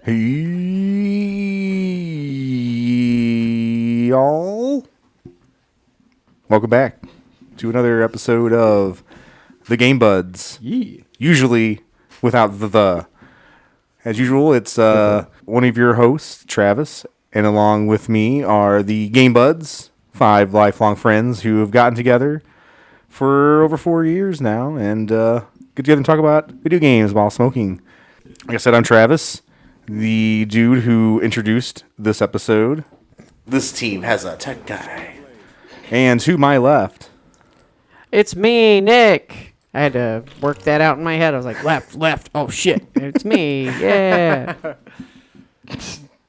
Hey, y'all. Welcome back to another episode of The Game Budz. Yeah. Usually without the. As usual, it's one of your hosts, Travis, and along with me are the Game Budz, 5 lifelong friends who have gotten together for over 4 years now and get together and talk about video games while smoking. Like I said, I'm Travis, the dude who introduced this episode. This team has a tech guy. And to my left... It's me, Nick. I had to work that out in my head. I was like, left. Oh, shit. It's me. Yeah.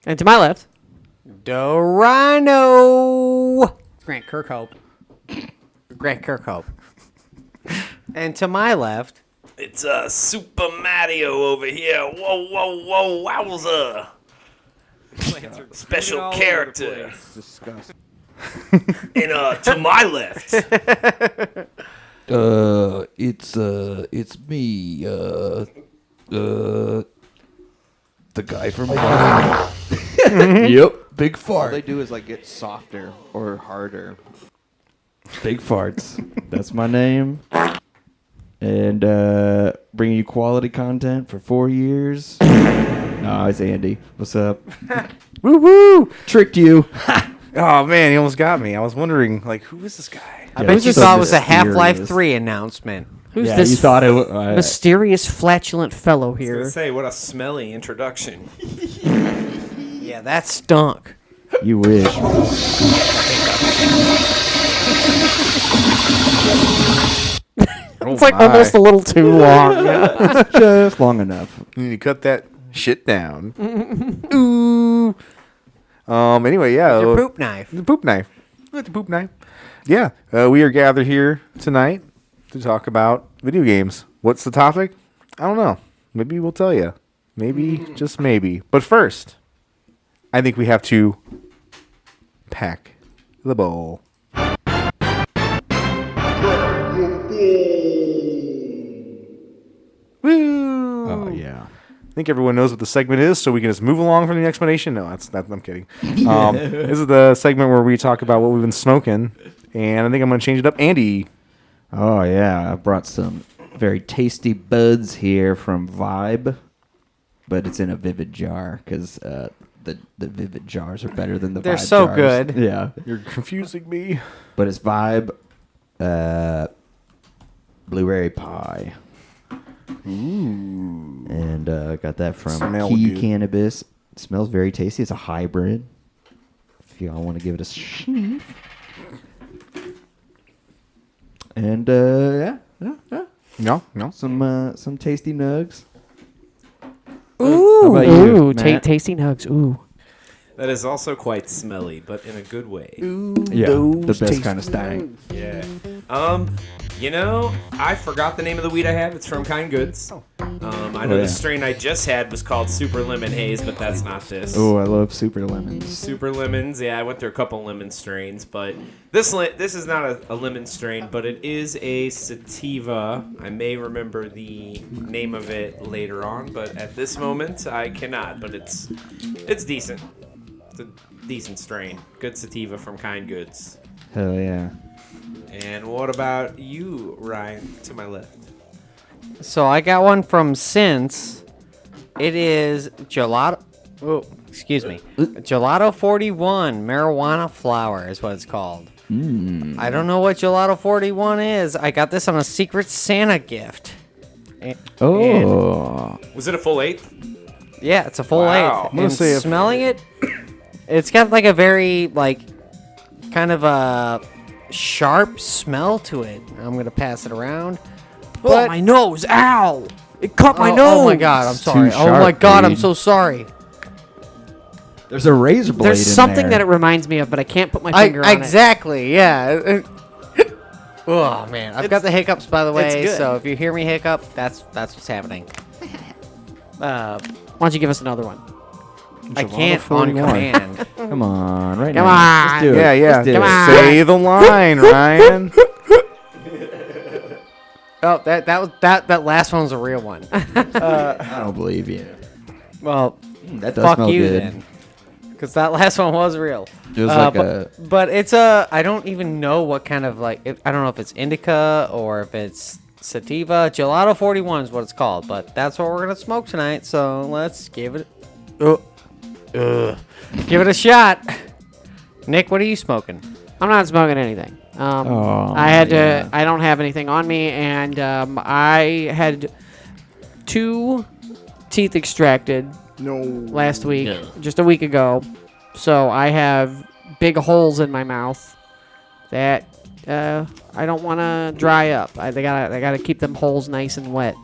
And to my left, Ryno. Grant Kirkhope. And to my left, it's Super Mario over here. Whoa, wowza. Special character. Disgusting. And to my left, It's me, the guy from Yep, big All fart. they do is like get softer or harder. Big farts. That's my name. And bringing you quality content for 4 years. No, it's Andy. What's up? Woo-woo! Tricked you. Oh, man, he almost got me. I was wondering, like, who is this guy? I Yeah, bet it's you so thought it was a mysterious. Half-Life 3 announcement. Who's Yeah, this you thought it was... mysterious, flatulent fellow I was here? gonna say, what a smelly introduction. Yeah, that stunk. you wish. It's like almost a little too long. Yeah. Just long enough. You need to cut that shit down. Ooh. Anyway, yeah. Your poop knife. The poop knife. With the poop knife. Yeah. We are gathered here tonight to talk about video games. What's the topic? I don't know. Maybe we'll tell you. Maybe, just maybe. But first, I think we have to pack the bowl. Woo! Oh, yeah. I think everyone knows what the segment is, so we can just move along from the explanation. No, I'm kidding. This is the segment where we talk about what we've been smoking, and I think I'm going to change it up. Andy. Oh, yeah. I brought some very tasty buds here from Vibe, but it's in a Vivid jar because the Vivid jars are better than the They're Vibe so jars. good. Yeah. You're confusing me. But it's Vibe Blueberry Pie. Ooh. And got that from Smell Key good. Cannabis. It smells very tasty. It's a hybrid. If y'all want to give it a sniff. And yeah. No. Some tasty nugs. Ooh, How about you, ooh, Matt? tasty nugs. Ooh. That is also quite smelly, but in a good way. Yeah, the best kind of stank. Yeah. You know, I forgot the name of the weed I have. It's from Kind Goods. I know yeah. the strain I just had was called Super Lemon Haze, but that's not this. Oh, I love super lemons. Super lemons. Yeah, I went through a couple lemon strains, but this is not a lemon strain, but it is a sativa. I may remember the name of it later on, but at this moment I cannot. But it's decent. It's a decent strain. Good sativa from Kind Goods. Hell yeah. And what about you, Ryan, to my left? So I got one from Since. It is gelato. Oh, excuse me. Gelato 41 marijuana flower is what it's called. I don't know what Gelato 41 is. I got this on a Secret Santa gift. Oh. Was it a full eighth? Yeah, it's a full Wow. eighth. I'm gonna And say if- smelling it, it's got like a very kind of a sharp smell to it. I'm gonna pass it around. Oh, my nose! Ow! It cut my nose! Oh my god, I'm sorry. too Oh my sharp, god, I'm dude. so sorry. There's a razor blade There's in something there. that it reminds me of, but I can't put my finger on it. Exactly, yeah. Oh man, I've got the hiccups by the way. good. So if you hear me hiccup, that's what's happening. Why don't you give us another one? I can't on 41. command. Come on, right Come now. on. Let's do it. Yeah. Let's do Come it. on. Say the line, Ryan. Oh, that last one was a real one. I don't believe you. Well, That does Fuck smell you good. then. Because that last one was real. It was like but it's I don't even know what kind of I don't know if it's indica or if it's sativa. Gelato 41 is what it's called, but that's what we're gonna smoke tonight. So let's give it, give it a shot. Nick, what are you smoking? I'm not smoking anything. I had to. I don't have anything on me, and I had 2 teeth extracted last week, just a week ago. So I have big holes in my mouth that I don't want to dry up. They gotta keep them holes nice and wet.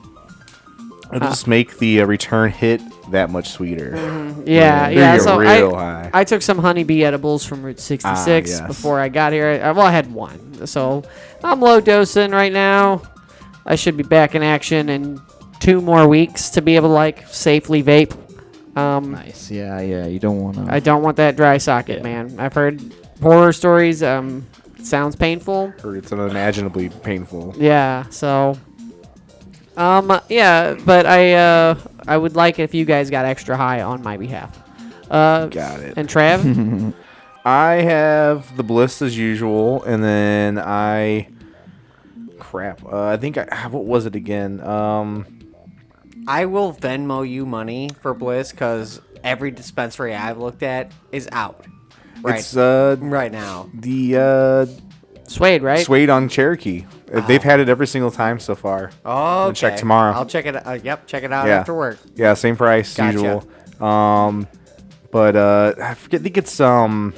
It'll just make the return hit that much sweeter. Yeah. So real high. I took some honeybee edibles from Route 66 yes. before I got here. I had 1, so I'm low dosing right now. I should be back in action in 2 more weeks to be able to safely vape. nice. Yeah. You don't want to. I don't want that dry socket, man. I've heard horror stories. It sounds painful. Or it's unimaginably painful. Yeah. So. Yeah, but I would like it if you guys got extra high on my behalf. Got it. And Trav? I have the Bliss as usual, and then I think what was it again? I will Venmo you money for Bliss because every dispensary I've looked at is out. Right. It's right now. the Suede, right? Suede on Cherokee. They've had it every single time so far. Oh, I'll check tomorrow. I'll check it. Yep, check it out Yeah. after work. Yeah, same price Gotcha. usual. But I forget. I think it's on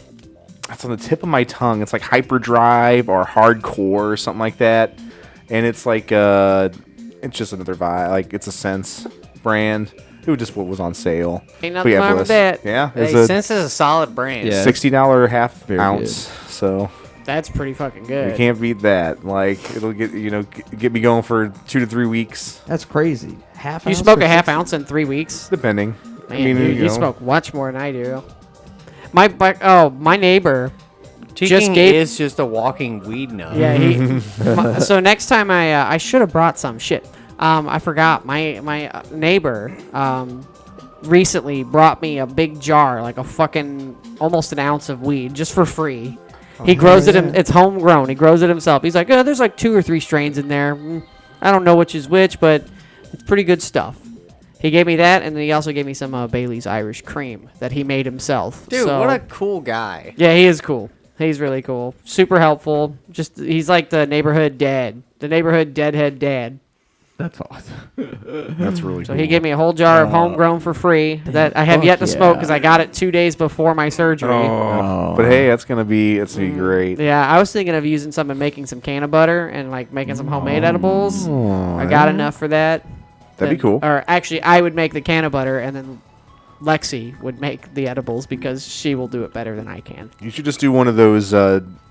the tip of my tongue. It's like Hyperdrive or Hardcore or something like that. And it's it's just another vibe. Like it's a Sense brand. It was just what was on sale. Ain't But nothing wrong with Bliss. that. Yeah, Hey, it's a Sense is a solid brand. Yeah. $60 half Very ounce. So That's pretty fucking good. you can't beat that. Like it'll get get me going for 2 to 3 weeks, That's crazy. Half. You ounce smoke for a half 60? ounce in 3 weeks? depending. Man, you you know. smoke much more than I do. My neighbor TKing just gave. is just a walking weed nut. Yeah, so next time I should have brought some shit. I forgot. My neighbor recently brought me a big jar, like a fucking almost an ounce of weed, just for free. He grows it. It's homegrown. He grows it himself. He's like, there's like 2 or 3 strains in there. I don't know which is which, but it's pretty good stuff. He gave me that, and then he also gave me some Bailey's Irish Cream that he made himself. Dude, So- what a cool guy. Yeah, he is cool. He's really cool. Super helpful. He's like the neighborhood dad. The neighborhood deadhead dad. That's awesome. That's really So cool. he gave me a whole jar of homegrown for free that I have fuck yet to smoke yeah. because I got it 2 days before my surgery. Oh. But hey, it's gonna be great. Yeah, I was thinking of using some and making some can of butter and making some homemade edibles. I got enough for that. That'd be cool. Or actually, I would make the can of butter and then Lexi would make the edibles because she will do it better than I can. You should just do one of those.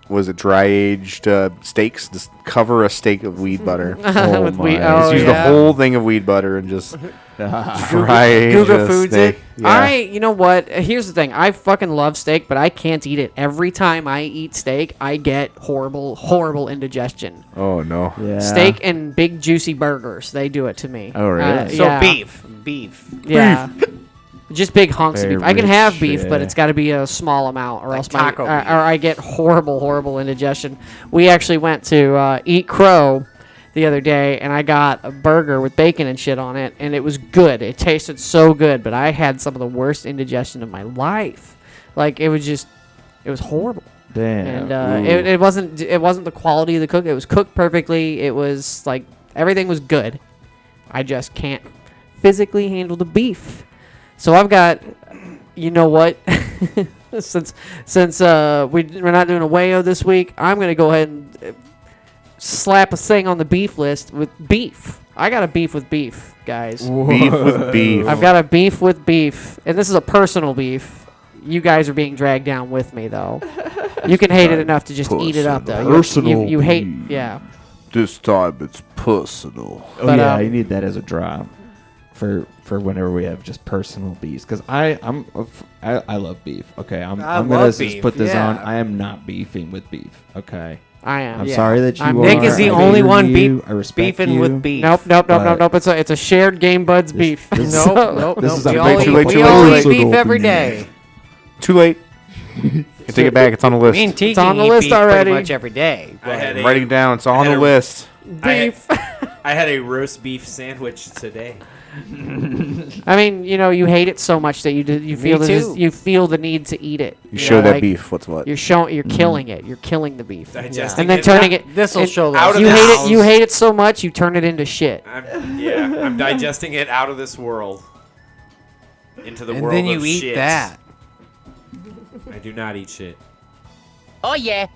Was it dry aged steaks? Just cover a steak of weed butter. With my. wheat. Just Oh, use yeah. the whole thing of weed butter and just dry age Google a Foods steak. it. Yeah. You know what? Here's the thing. I fucking love steak, but I can't eat it. Every time I eat steak, I get horrible indigestion. Oh no. Yeah. Steak and big juicy burgers, they do it to me. Oh, really? So yeah. beef. Yeah. Just big hunks of Very beef. I can have rich, beef, but yeah. it's got to be a small amount, or Like else taco or beef. I get horrible indigestion. We actually went to Eat Crow the other day, and I got a burger with bacon and shit on it, and it was good. It tasted so good, but I had some of the worst indigestion of my life. Like it was horrible. Damn. And it wasn't the quality of the cook. It was cooked perfectly. It was like everything was good. I just can't physically handle the beef. So I've got, you know what? since we're not doing a Wayo this week, I'm gonna go ahead and slap a thing on the beef list with beef. I got a beef with beef, guys. Beef with beef. I've got a beef with beef, and this is a personal beef. You guys are being dragged down with me, though. You can hate it enough to just eat it up, though. Personal You hate, beef. yeah. This time it's personal. Oh But, yeah, you need that as a drop for whenever we have just personal beefs. Because I love beef. Okay, I'm gonna love just beef, put this on. yeah. I am not beefing with beef. Okay, I am. I'm yeah. sorry that you I'm are. Nick is the I only favor one you. I respect beefing you. with beef. Nope. But- It's a shared Game Buds beef. this- So- Nope. This is a We big all too eat, late, we too all late, eat too beef late. every day. Too late. You take it back. It's on the list. Me and TKing on the eat list beef already. pretty much every day. I had I'm writing it down. It's on had the a- list. Beef. I had a roast beef sandwich today. I mean, you hate it so much that you feel too. you feel the need to eat it. You show know, that like, beef. What's what? You're killing it. You're killing the beef. Digesting And then it. turning it. This'll and show the out of You the hate house. it. You hate it so much you turn it into shit. I'm digesting it out of this world into the And world then you of eat shit. that. I do not eat shit. Oh yeah.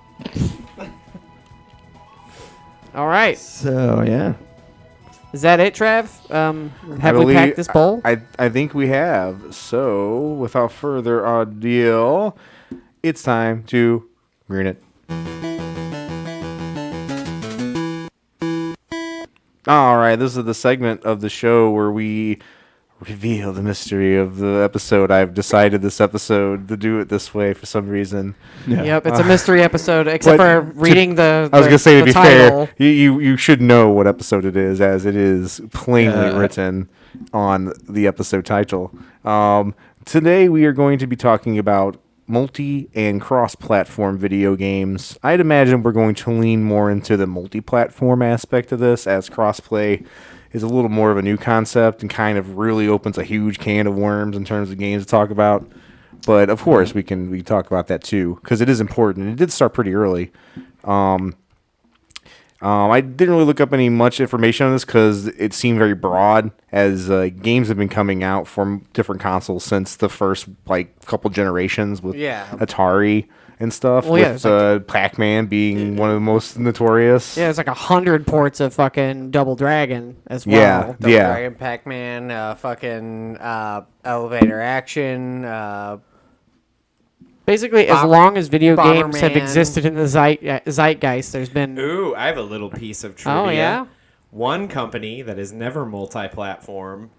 All right. So yeah. Is that it, Trav? Have we believe- packed this bowl? I think we have. So, without further ado, it's time to green it. All right, this is the segment of the show where we reveal the mystery of the episode. I've decided this episode to do it this way for some reason. Yep, it's a mystery episode, except But for reading the. I was gonna say, to the be title. fair, you should know what episode it is, as it is plainly written on the episode title. Today we are going to be talking about multi and cross-platform video games. I'd imagine we're going to lean more into the multi-platform aspect of this, as crossplay is a little more of a new concept and kind of really opens a huge can of worms in terms of games to talk about. But of course, we can talk about that too, because it is important. It did start pretty early. I didn't really look up any much information on this because it seemed very broad, as games have been coming out from different consoles since the first couple generations with Yeah. Atari and stuff. Well, yeah, with there's Pac-Man being one of the most notorious. Yeah, there's like 100 ports of fucking Double Dragon as well. Yeah. Double Dragon, Pac-Man, fucking elevator action. Basically, as long as video games have Bomberman. existed in the zeitgeist, there's been. Ooh, I have a little piece of trivia. Oh, yeah? One company that is never multi-platform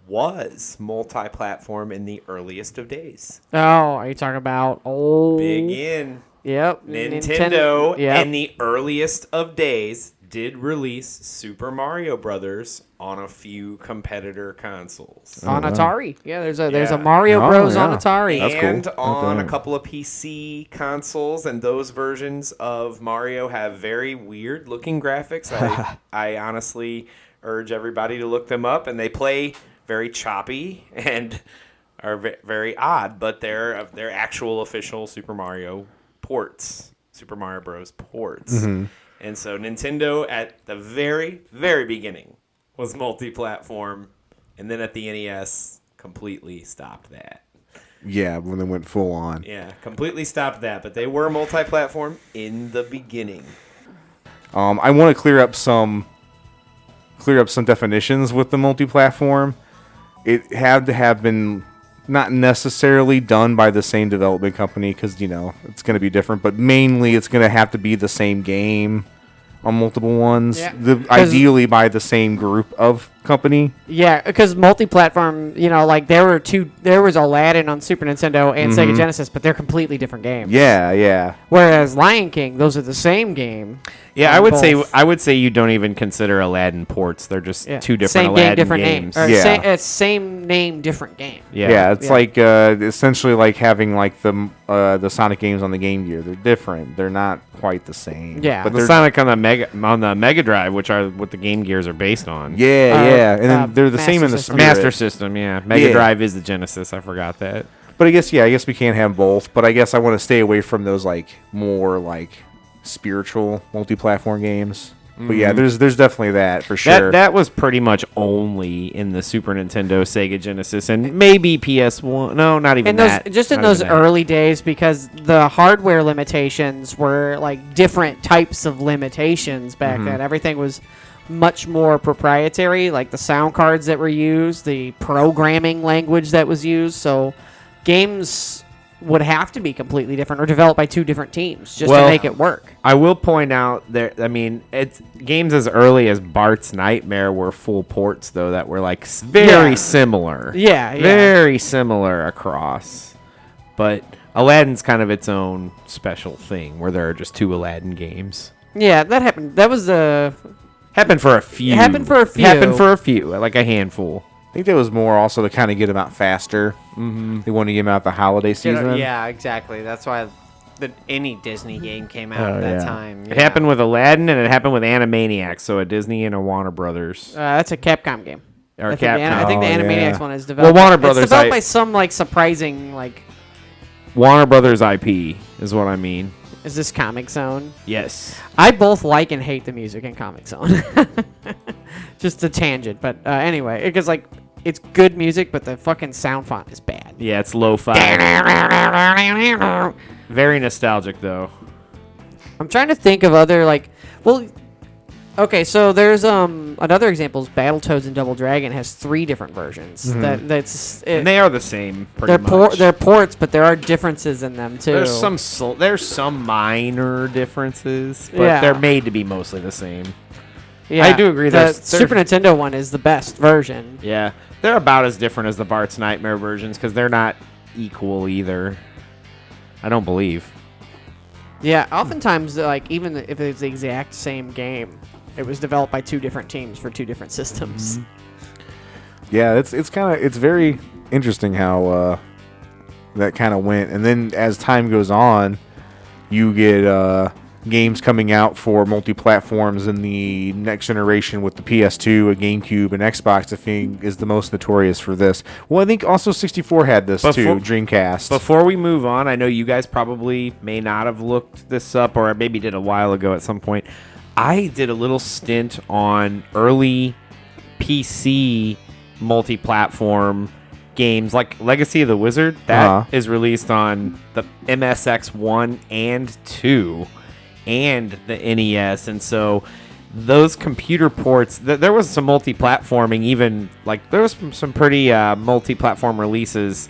was multi-platform in the earliest of days. Oh, are you talking about Big in. Yep. Nintendo Yep. in the earliest of days did release Super Mario Brothers on a few competitor consoles. on Atari. Yeah, there's a Yeah. Mario Oh, Bros yeah. on Atari. That's cool. And on a Okay. couple of PC consoles, and those versions of Mario have very weird looking graphics. I honestly urge everybody to look them up, and they play very choppy and are very odd, but they're actual official Super Mario ports, Super Mario Bros. Ports. And so Nintendo at the very, very beginning was multi-platform, and then at the NES completely stopped that. Yeah, when they went full on. Yeah, completely stopped that, but they were multi-platform in the beginning. I want to clear up some definitions with the multi-platform. It had to have been not necessarily done by the same development company, because it's going to be different, but mainly it's going to have to be the same game on multiple ones. Yeah. Ideally by the same group of company. Yeah, because multi-platform, there was Aladdin on Super Nintendo and Sega Genesis, but they're completely different games. Yeah. Whereas Lion King, those are the same game. Yeah, on both. I would say you don't even consider Aladdin ports. They're just Yeah. two different same Aladdin game, different games. name. Or Yeah. it's same name, different game. Yeah, it's Yeah. like essentially like having the Sonic games on the Game Gear. They're different. They're not quite the same. Yeah. but The they're Sonic on the Mega Drive, which are what the Game Gears are based on. yeah, and then they're the same in the Master spirit. Master System, yeah. Mega Yeah. Drive is the Genesis. I forgot that. But I guess we can't have both. But I guess I want to stay away from those more spiritual multi-platform games. But yeah, there's definitely that for sure. That was pretty much only in the Super Nintendo, Sega Genesis, and maybe PS1. No, not even In those, that. just in Not those even that. early days, because the hardware limitations were different types of limitations back then. Everything was much more proprietary, like the sound cards that were used, the programming language that was used. So games would have to be completely different or developed by two different teams just to make it work. I will point out there. I mean, it's games as early as Bart's Nightmare were full ports, though, that were very Yeah. similar. Yeah, yeah. Very similar across. But Aladdin's kind of its own special thing where there are just 2 Aladdin games. Yeah, that happened. That was the. Happened for a few. Happened for a few. Happened for a few, like a handful. I think that was more also to kind of get them out faster. Mm-hmm. They wanted to get them out the holiday season. Yeah, exactly. That's why any Disney game came out at that time. It happened with Aladdin and it happened with Animaniacs, so a Disney and a Warner Brothers. That's a Capcom game. Or I think the Animaniacs one is Well, developed. Warner Brothers. It's developed by some like surprising like. Warner Brothers IP is what I mean. Is this Comic Zone? Yes. I both like and hate the music in Comic Zone. Just a tangent, but anyway, because like it's good music, but the fucking sound font is bad. Yeah, it's lo-fi. Very nostalgic though. I'm trying to think of other like, well, okay, so there's another example is Battletoads and Double Dragon has 3 different versions. That's And they are the same pretty they're much. they're ports, but there are differences in them too. There's some minor differences, but Yeah. they're made to be mostly the same. Yeah, I do agree The there's- Super Nintendo one is the best version. Yeah, they're about as different as the Bart's Nightmare versions because they're not equal either. I don't believe. Yeah, oftentimes like even if it's the exact same game, it was developed by 2 different teams for 2 different systems. Yeah, it's very interesting how that kind of went. And then as time goes on, you get games coming out for multi-platforms in the next generation with the PS2, a GameCube, and Xbox. I think is the most notorious for this. Well, I think also 64 had this too, Dreamcast. Before we move on, I know you guys probably may not have looked this up or maybe did a while ago at some point. I did a little stint on early PC multi-platform games like Legacy of the Wizard. That is released on the MSX1 and 2 and the NES. And so those computer ports, there was some multi-platforming, even like there was some pretty multi-platform releases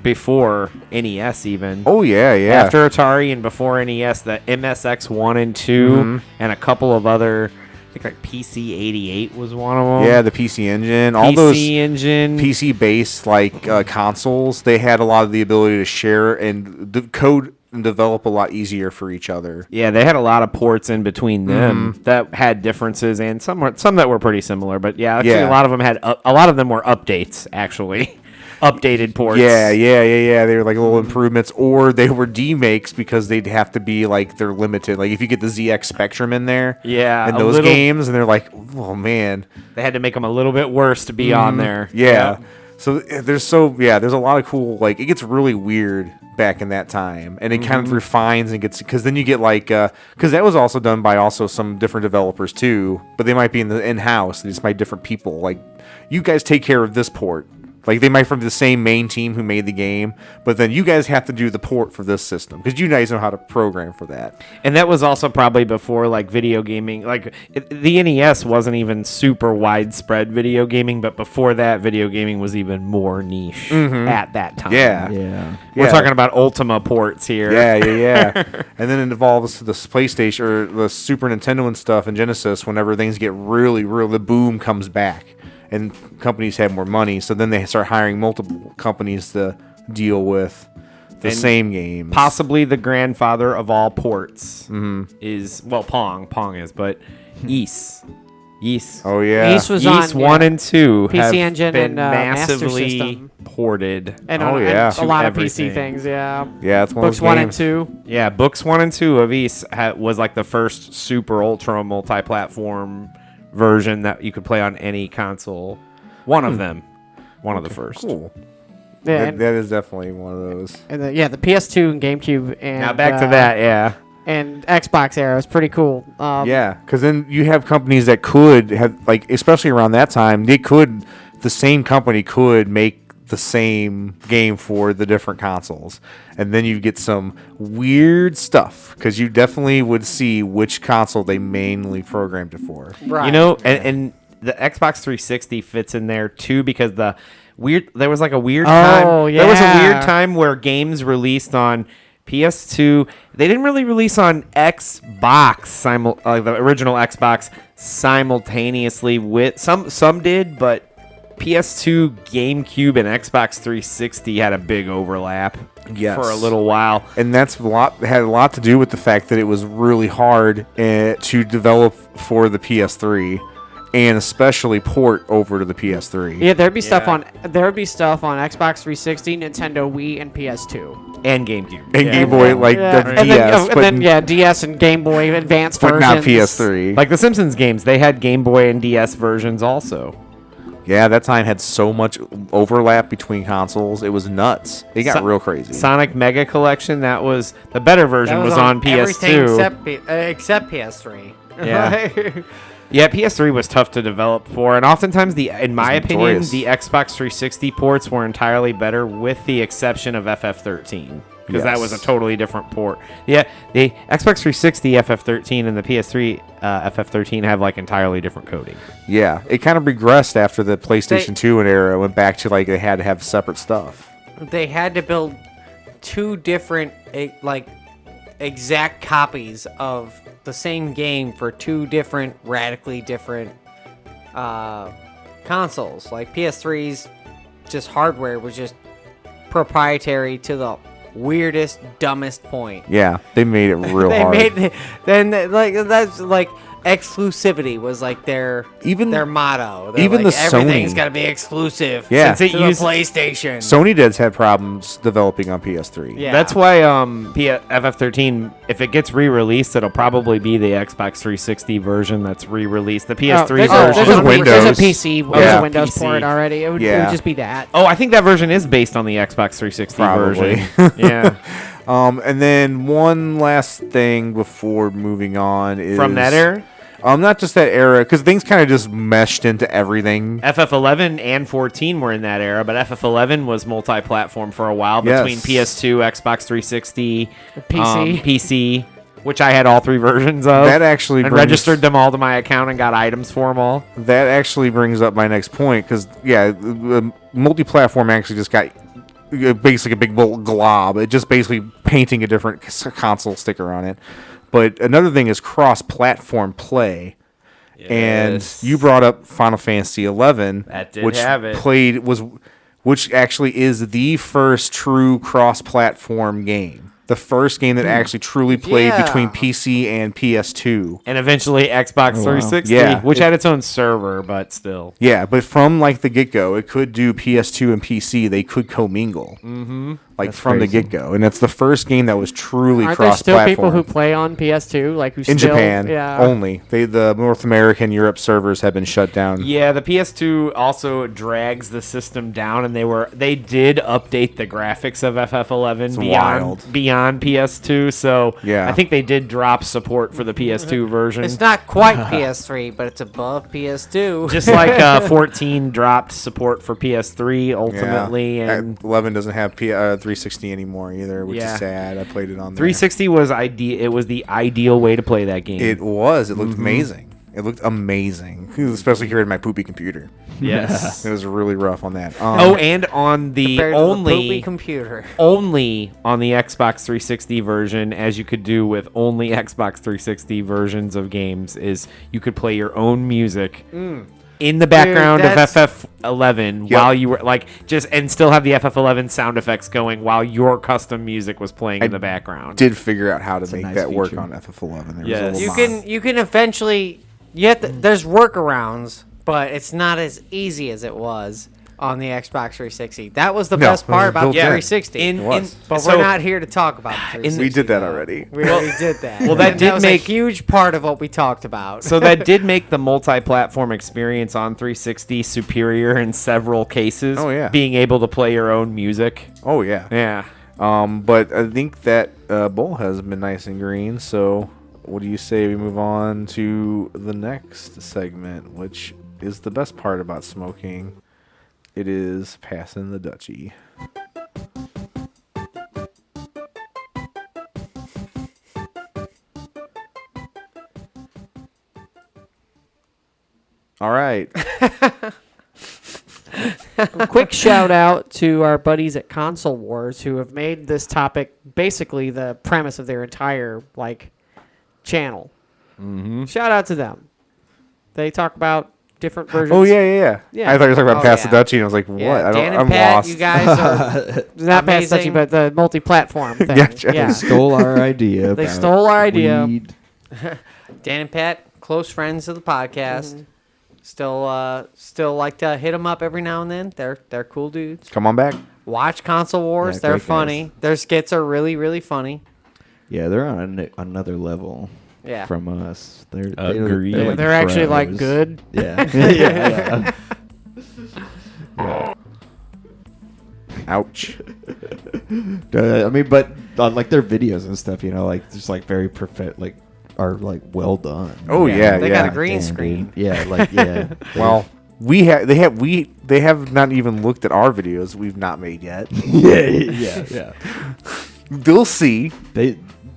before NES even. Oh, yeah. After Atari and before NES, the MSX1 and 2 and a couple of other, I think like PC-88 was one of them. Yeah, the PC Engine. All those Engine. PC-based like consoles, they had a lot of the ability to share and code and develop a lot easier for each other. Yeah, they had a lot of ports in between them that had differences and some that were pretty similar. But yeah, actually a lot of them had a lot of them were updates actually. Updated ports. Yeah. They were like little improvements, or they were demakes because they'd have to be like they're limited. Like if you get the ZX Spectrum in there, Yeah, in a those little- games, and they're like, oh man, They had to make them a little bit worse to be on there. yeah. So there's a lot of cool, like it gets really weird back in that time, and it kind of refines and gets, because then you get like because that was also done by also some different developers too, but they might be in the in-house, it's by different people. Like you guys take care of this port. Like, they might from the same main team who made the game, but then you guys have to do the port for this system, because you guys know how to program for that. And that was also probably before, like, video gaming. Like, the NES wasn't even super widespread video gaming, but before that, video gaming was even more niche at that time. Yeah. We're talking about Ultima ports here. Yeah. And then it evolves to the PlayStation, or the Super Nintendo and stuff, and Genesis, whenever things get really, the boom comes back. And companies have more money, so then they start hiring multiple companies to deal with the same games. Possibly the grandfather of all ports is, well, Pong is, but Ys. Oh, yeah. Ys was Ys on 1 and 2 PC have Engine been and Master massively System. ported. and, Oh, and yeah. a lot of everything. PC things, yeah. Yeah, it's one of Books those 1 and games. 2. Yeah, books 1 and 2 of Ys was like the first super ultra multi-platform version that you could play on any console. One of them. One of the first. Cool. Yeah, That is definitely one of those. and the PS2 and GameCube and Now back to that, yeah. and Xbox era was pretty cool. Yeah, because then you have companies that could have, like, especially around that time, the same company could make the same game for the different consoles. And then you get some weird stuff, because you definitely would see which console they mainly programmed it for. Right. You know, and the Xbox 360 fits in there too, because there was like a weird time. Oh, There was a yeah. weird time where games released on PS2. They didn't really release on Xbox the original Xbox simultaneously with some did, but PS2, GameCube, and Xbox 360 had a big overlap for a little while. And that's had a lot to do with the fact that it was really hard to develop for the PS3 and especially port over to the PS3. Yeah, there'd be stuff on Xbox 360, Nintendo Wii, and PS2. And GameCube. And Game Boy, the DS, and then DS and Game Boy Advanced but versions. not PS3. Like the Simpsons games, they had Game Boy and DS versions also. Yeah, that time had so much overlap between consoles. It was nuts. It got real crazy. Sonic Mega Collection, that was the better version, was on PS2. Except PS3. Yeah. Yeah, PS3 was tough to develop for, and oftentimes, in my opinion, the Xbox 360 ports were entirely better, with the exception of FF13, because that was a totally different port. Yeah, the Xbox 360 FF13 and the PS3 FF13 have like entirely different coding. Yeah, it kind of regressed after the PlayStation 2 era, went back to like they had to have separate stuff. They had to build two different exact copies of the same game for two different, radically different consoles. Like PS3's just hardware was just proprietary to the weirdest, dumbest point. Yeah, they made it real hard. That's like exclusivity was like their motto. They're even like, the everything's Sony got to be exclusive. Yeah. Since it used PlayStation. Sony did had problems developing on PS3. Yeah. That's why FF13, if it gets re-released, it'll probably be the Xbox 360 version that's re-released. The PS3 version. There's a PC, there's Yeah. a Windows PC. port already. It would just be that. Oh, I think that version is based on the Xbox 360 Probably. version. Yeah. And then one last thing before moving on is From that era? Not just that era, because things kind of just meshed into everything. FF11 and 14 were in that era, but FF11 was multi-platform for a while between PS2, Xbox 360, PC, which I had all three versions of. That actually and registered them all to my account and got items for them all. That actually brings up my next point, because multi-platform actually just got basically a big glob. It just basically painting a different console sticker on it. But another thing is cross-platform play. Yes. And you brought up Final Fantasy XI, that did which have it. Which actually is the first true cross-platform game. The first game that actually truly played between PC and PS2. And eventually Xbox 360, which had its own server, but still. Yeah, but from like the get-go, it could do PS2 and PC. They could commingle. Mm-hmm. That's from the get-go. And it's the first game that was truly Aren't cross-platform. there still people who play on PS2? Like in Japan, only. The North American, Europe servers have been shut down. Yeah, the PS2 also drags the system down, and they did update the graphics of FF11 beyond PS2. So I think they did drop support for the PS2 version. It's not quite PS3, but it's above PS2. Just like 14 dropped support for PS3 ultimately, and 11 doesn't have 360 anymore either, which is sad. I played it on there. 360 was it was the ideal way to play that game. It was. It looked amazing. It looked amazing, especially here in my poopy computer. Yes, it was really rough on that. And on the only computer, only on the Xbox 360 version, as you could do with only Xbox 360 versions of games, is you could play your own music. In the background of FF11 while you were and still have the FF11 sound effects going while your custom music was playing in the background. Did figure out how to make that work on FF11. Yes. You can eventually there's workarounds, but it's not as easy as it was on the Xbox 360. That was the best part about the 360. But we're not here to talk about the 360. We did that already. We already did that. Well, that was a huge part of what we talked about. So that did make the multi-platform experience on 360 superior in several cases. Oh, yeah. Being able to play your own music. Oh, yeah. Yeah. But I think that bowl has been nice and green, so what do you say we move on to the next segment, which is the best part about smoking? It is passing the Dutchie. All right. A quick shout out to our buddies at Console Wars who have made this topic basically the premise of their entire channel. Mm-hmm. Shout out to them. They talk about different versions. Oh yeah. Yeah. I thought you were talking about Oh, Pass the yeah. Dutchie, and I was like, what? Yeah, Dan and I'm Pat, lost. you guys are Not past amazing. touchy, but the multi-platform thing. Gotcha. Yeah. Stole our idea. They about stole our idea. weed. Dan and Pat, close friends of the podcast. Still like to hit them up every now and then. They're cool dudes. Come on back. Watch Console Wars. Yeah, they're great guys. funny. Their skits are really, really funny. Yeah, they're on another level Yeah. from us. Agreed. They're, like They're actually like pros. good. Yeah. yeah. Ouch. I mean, but like their videos and stuff, like just like very perfect, like are like well done. Oh yeah, They yeah. got a green Damn, screen. dude. Yeah, like yeah. Well, they have not even looked at our videos we've not made yet. yeah. They'll see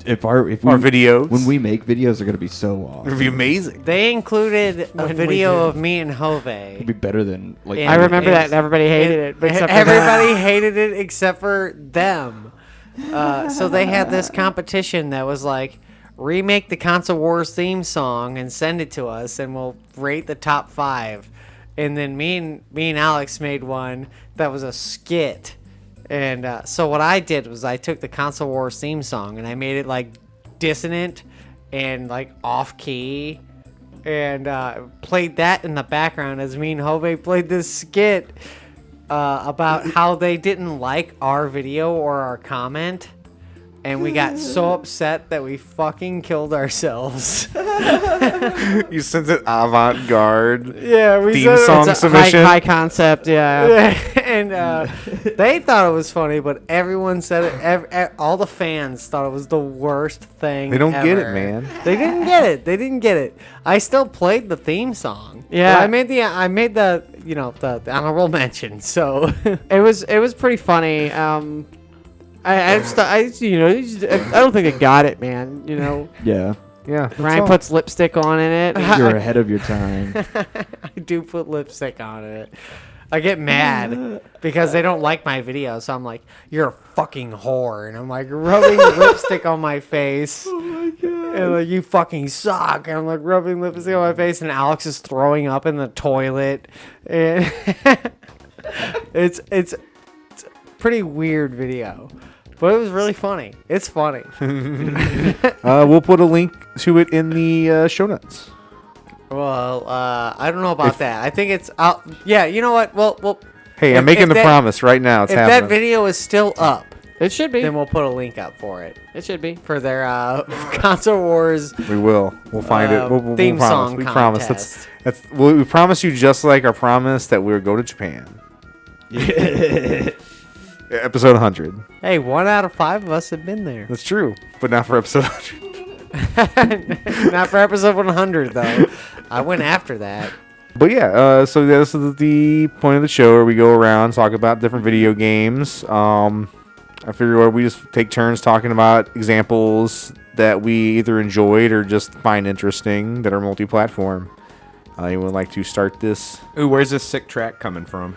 If our we, videos. when we make videos, they're gonna be so It'll awesome. be amazing. They included a When we video do. of me and It'd Jove. be better than like. Yeah. I remember that. It's- And everybody hated it. Except for Everybody hated it except for them. So they had this competition that was like, remake the Console Wars theme song and send it to us, and we'll rate the top 5. And then me and Alex made one that was a skit. And so what I did was I took the Console Wars theme song and I made it like dissonant and like off key, and played that in the background as me and Jove played this skit about how they didn't like our video or our comment. And we got so upset that we fucking killed ourselves. You sent it avant-garde Yeah, we theme song It's a submission. high concept. Yeah. and they thought it was funny, but everyone said it. All the fans thought it was the worst thing. They don't get it, ever. man. They didn't get it. They didn't get it. I still played the theme song. Yeah. But I made the the honorable mention. So It was pretty funny. I don't think they got it, man. Yeah, Yeah. that's Ryan all. puts lipstick on in it. you're ahead of your time. I do put lipstick on it. I get mad because they don't like my video, so I'm like, "You're a fucking whore," and I'm like rubbing lipstick on my face. Oh my god! And like, "You fucking suck," and I'm like rubbing lipstick on my face, and Alex is throwing up in the toilet, and it's a pretty weird video, but it was really funny. It's funny. We'll put a link to it in the show notes. Well, I don't know about that. I think it's out. Yeah, you know what? Well. Hey, I'm making the promise right now. It's If happening. that video is still up, It should be. then we'll put a link up for it It should be. for their Console Wars. We will. We'll find it. We'll Theme promise. song We promise. contest. We promise you just like our promise that we'll go to Japan. Episode 100. Hey, 1 out of 5 of us have been there. That's true, but not for episode 100. Not for episode 100 though. I went after that. But yeah, so this is the point of the show where we go around talk about different video games. I figure we just take turns talking about examples that we either enjoyed or just find interesting that are multi-platform. Anyone like to start this? Ooh, where's this sick track coming from?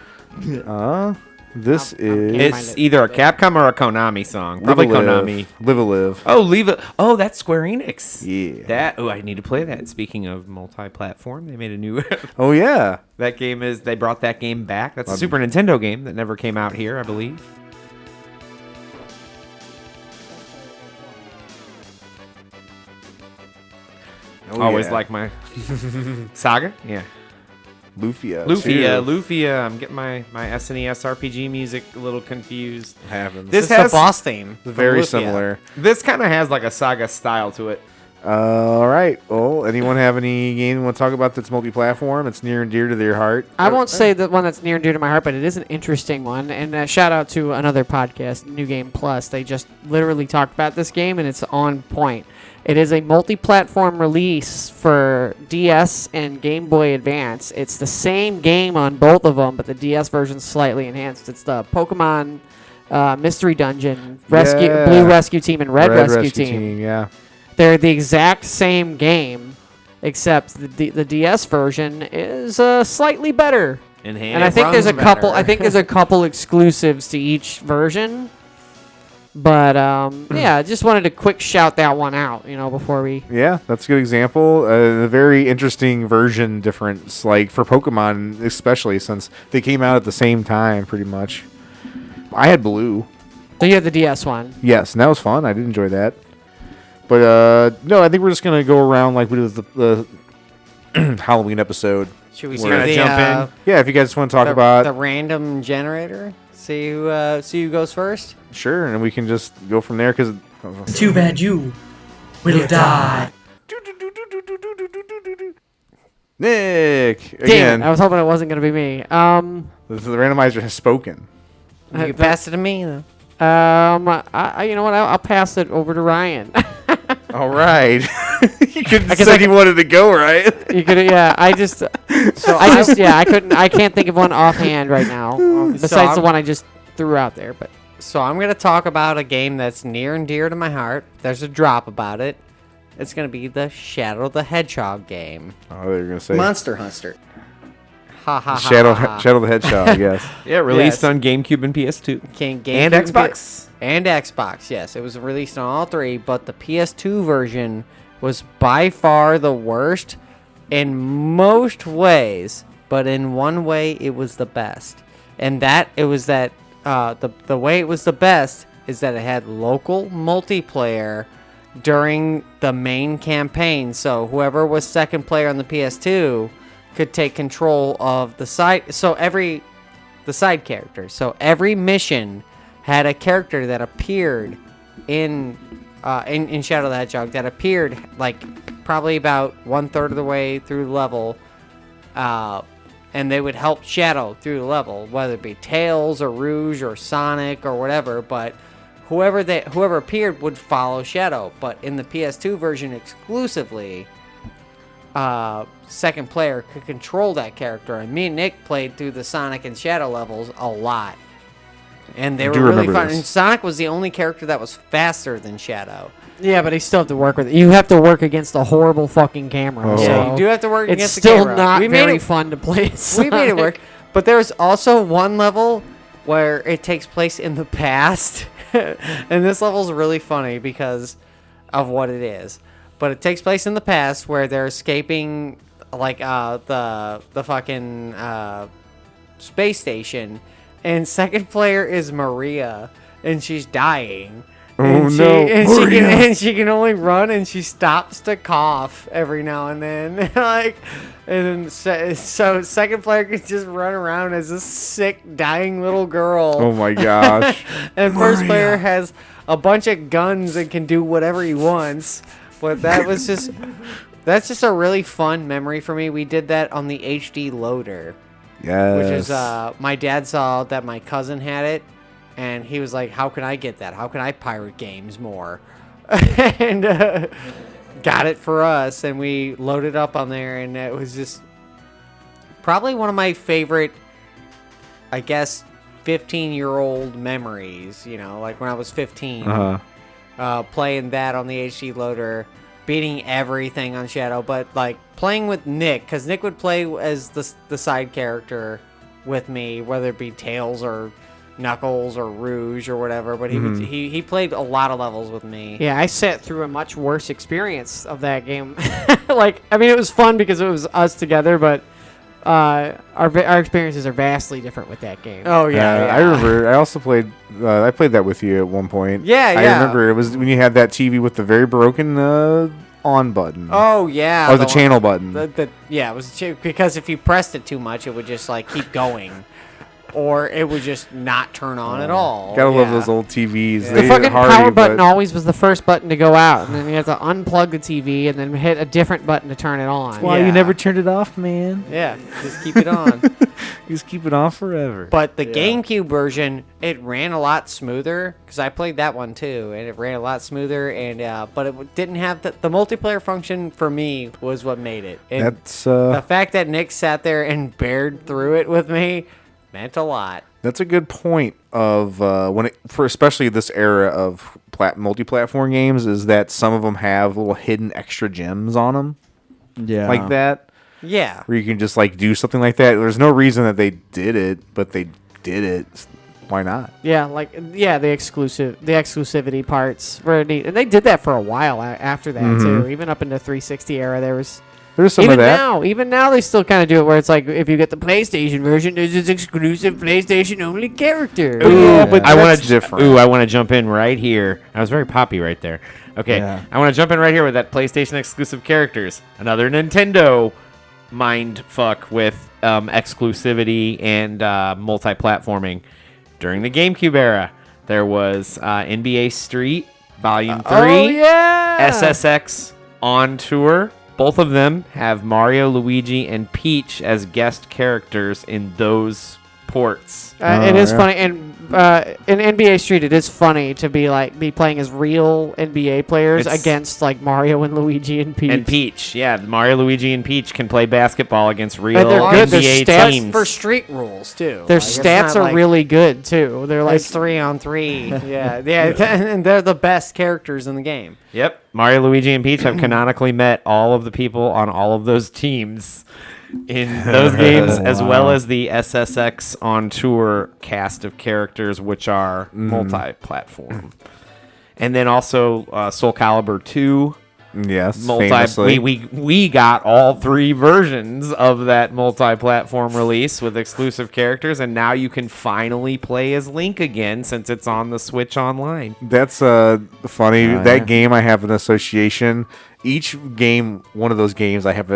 This is Can't find It's it. either a Capcom or a Konami song. Probably Konami. Live a Live. Oh, leave it. Oh, that's Square Enix. Yeah. That. Oh, I need to play that. Speaking of multi-platform, they made a new. Oh yeah. That game is. They brought that game back. That's a Super Nintendo game that never came out here, I believe. Oh, Always yeah. like my Saga. Yeah. Lufia. Lufia. too. Lufia. I'm getting my SNES RPG music a little confused. Happens. This It's has the boss theme. from very Lufia. similar. This kind of has like a Saga style to it. All right. Well, anyone have any game you want to talk about that's multi-platform? It's near and dear to their heart. I won't say the one that's near and dear to my heart, but it is an interesting one. And shout out to another podcast, New Game Plus. They just literally talked about this game, and it's on point. It is a multi-platform release for DS and Game Boy Advance. It's the same game on both of them, but the DS version's slightly enhanced. It's the Pokemon Mystery Dungeon, Yeah. Blue Rescue Team, and Red Rescue Team. Yeah. They're the exact same game, except the DS version is slightly better. And, And I think there's a runs couple. better. I think there's a couple exclusives to each version. But Oh, yeah. the DS version is slightly better. And I think there's a couple exclusives to each version. But the DS version is But yeah, just wanted to quick shout that one out, before we. Yeah, that's a good example. A very interesting version difference, like for Pokemon, especially since they came out at the same time, pretty much. I had Blue. So you have the DS one. Yes, and that was fun. I did enjoy that. But no, I think we're just gonna go around like we did with the Halloween episode. Should we We're see gonna the, jump in? Yeah, if you guys want to talk about the random generator? See who goes first. Sure, and we can just go from there because. Too bad you will die. Nick Damn again. it, I was hoping it wasn't gonna be me. The randomizer has spoken. You can pass it to me. Though. You know what? I'll pass it over to Ryan. All right. You could have guess said you wanted to go, right? You could, yeah. I couldn't. I can't think of one offhand right now. Besides the one I just threw out there, but. So I'm gonna talk about a game that's near and dear to my heart. There's a drop about it. It's gonna be the Shadow the Hedgehog game. Oh, they were gonna say Monster Hunter. Ha ha ha. Shadow the Hedgehog. I guess. Yeah, released Yes. on GameCube and PS2. And Xbox. And Xbox, yes. It was released on all three, but the PS2 version was by far the worst in most ways, but in one way it was the best. And the way it was the best is that it had local multiplayer during the main campaign. So whoever was second player on the PS2 could take control of the side character. So every mission had a character that appeared in Shadow the Hedgehog that appeared like probably about 1/3 of the way through the level, and they would help Shadow through the level, whether it be Tails or Rouge or Sonic or whatever. But whoever appeared would follow Shadow. But in the PS2 version exclusively, second player could control that character, and me and Nick played through the Sonic and Shadow levels a lot. And they were really remember fun. this. And Sonic was the only character that was faster than Shadow. Yeah, but you still have to work with it. You have to work against a horrible fucking camera. Oh. So Yeah, you do have to work it's against the still camera. not We made very it- fun to play. We made it work. But there's also one level where it takes place in the past. And this level's really funny because of what it is. But it takes place in the past where they're escaping like the fucking space station, and second player is Maria, and she's dying. Oh, And no, and she can only run, and she stops to cough every now and then. And then so second player can just run around as a sick, dying little girl. Oh my gosh. And first player has a bunch of guns and can do whatever he wants. But that's just a really fun memory for me. We did that on the HD loader, Yes. which is my dad saw that my cousin had it, and he was like, "How can I get that? How can I pirate games more?" And got it for us, and we loaded up on there, and it was just probably one of my favorite, I guess, 15-year-old memories. Like when I was 15. Playing that on the HD loader, beating everything on Shadow, but like playing with Nick, because Nick would play as the side character with me, whether it be Tails or Knuckles or Rouge or whatever. But he played a lot of levels with me. Yeah, I sat through a much worse experience of that game. It was fun because it was us together, but our experiences are vastly different with that game. Oh yeah, I remember. I also played. I played that with you at one point. Yeah, I yeah. remember it was when you had that TV with the very broken on button. Oh yeah. Or the channel button. It was because if you pressed it too much, it would just like keep going, or it would just not turn on at all. Gotta love Yeah. those old TVs. The They fucking hardy, power button but- always was the first button to go out, and then you have to unplug the TV and then hit a different button to turn it on. why you never turned it off, man. Yeah, just keep it on. Just keep it on forever. But the GameCube version, it ran a lot smoother because I played that one too, and it ran a lot smoother. And but it didn't have the multiplayer function for me was what made it. And That's the fact that Nick sat there and bared through it with me meant a lot. That's a good point of for especially this era of multi-platform games is that some of them have little hidden extra gems on them Yeah. like that, Yeah. where you can just like do something like that. There's no reason that they did it, but they did it. Why not? Yeah, the exclusivity parts were neat, and they did that for a while after that too. Even up into 360 era, there's some of that. Even now, they still kind of do it where it's like if you get the PlayStation version, there's this exclusive PlayStation only character. Ooh, but I want to different. Ooh, I want to jump in right here. I was very poppy right there. Okay, Yeah. I want to jump in right here with that PlayStation exclusive characters. Another Nintendo mind fuck with exclusivity and multi-platforming. During the GameCube era, there was NBA Street Volume 3, Oh yeah, SSX On Tour. Both of them have Mario, Luigi, and Peach as guest characters in those ports. it is funny, and in NBA Street, it is funny to be playing as real NBA players It's- against like Mario and Luigi and Peach. And Peach, yeah, Mario, Luigi, and Peach can play basketball against real And they're good. Their NBA stats teams. For street rules too. Their Like, it's stats not are like really good too. They're like it's 3-on-3. yeah, and they're the best characters in the game. Yep, Mario, Luigi, and Peach have canonically met all of the people on all of those teams in those games, as well as the SSX On Tour cast of characters, which are multi-platform. And then also Soul Calibur 2. Yes, famously. We got all three versions of that multi-platform release with exclusive characters, and now you can finally play as Link again since it's on the Switch Online. That's funny. That game, I have an association. Each game, one of those games, I have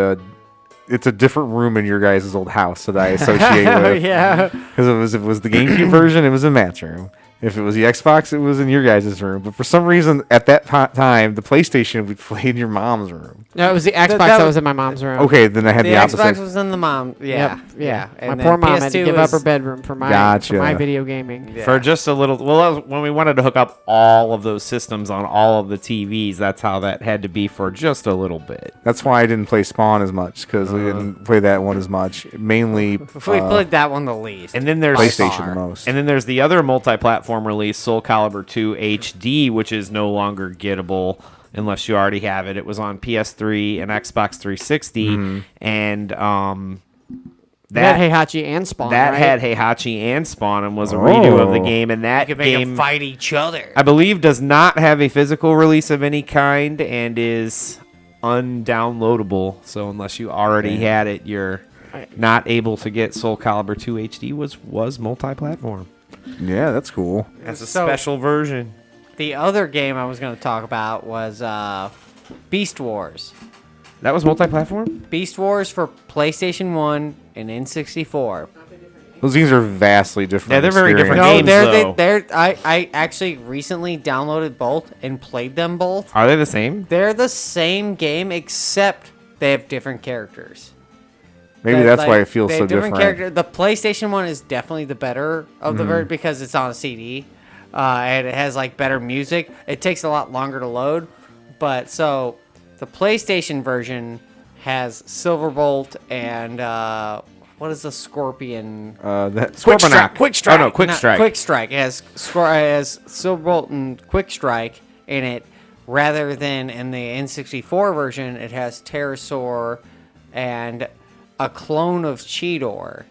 it's a different room in your guys' old house that I associate with. yeah. Because if it was the GameCube version, it was in Matt's room. If it was the Xbox, it was in your guys' room. But for some reason, at that time, the PlayStation would play in your mom's room. No, it was the Xbox that was in my mom's room. Okay, then I had the, The opposite. Xbox was in the mom. Yeah, Yep, yeah. And My then poor mom had to PS2 give up her was- bedroom for my Gotcha. video gaming. Yeah. For just a little, well, when we wanted to hook up all of those systems on all of the TVs, that's how that had to be for just a little bit. That's why I didn't play Spawn as much, because we didn't play that one as much. Mainly We played that one the least. And then there's PlayStation the most. And then there's the other multi-platform release, Soul Calibur 2 HD, which is no longer gettable unless you already have it. It was on PS3 and Xbox 360, and That had Heihachi and Spawn. that right? had Heihachi and Spawn and was a redo of the Oh. game. And that could make them game, fight each other. I believe, does not have a physical release of any kind and is undownloadable. So unless you already had it, you're not able to get Soul Calibur 2 HD. Was multi-platform. Yeah, that's cool. That's a So- special version. The other game I was going to talk about was Beast Wars. That was multi-platform? Beast Wars for PlayStation 1 and N64. Those games are vastly different. Yeah, they're very different experiences. No, games, they're though. I actually recently downloaded both and played them both. Are they the same? They're the same game except they have different characters. Maybe that's why it feels they so have different. character- The PlayStation one is definitely the better of the version because it's on a CD, and it has like better music. It takes a lot longer to load, but so the PlayStation version has Silverbolt and what is the Scorpion? That Quick Strike. Quick Strike. Oh, no, Quick Not Strike. Quick Strike. It has Silverbolt and Quick Strike in it, rather than in the N64 version, it has Pterosaur and a clone of Cheetor.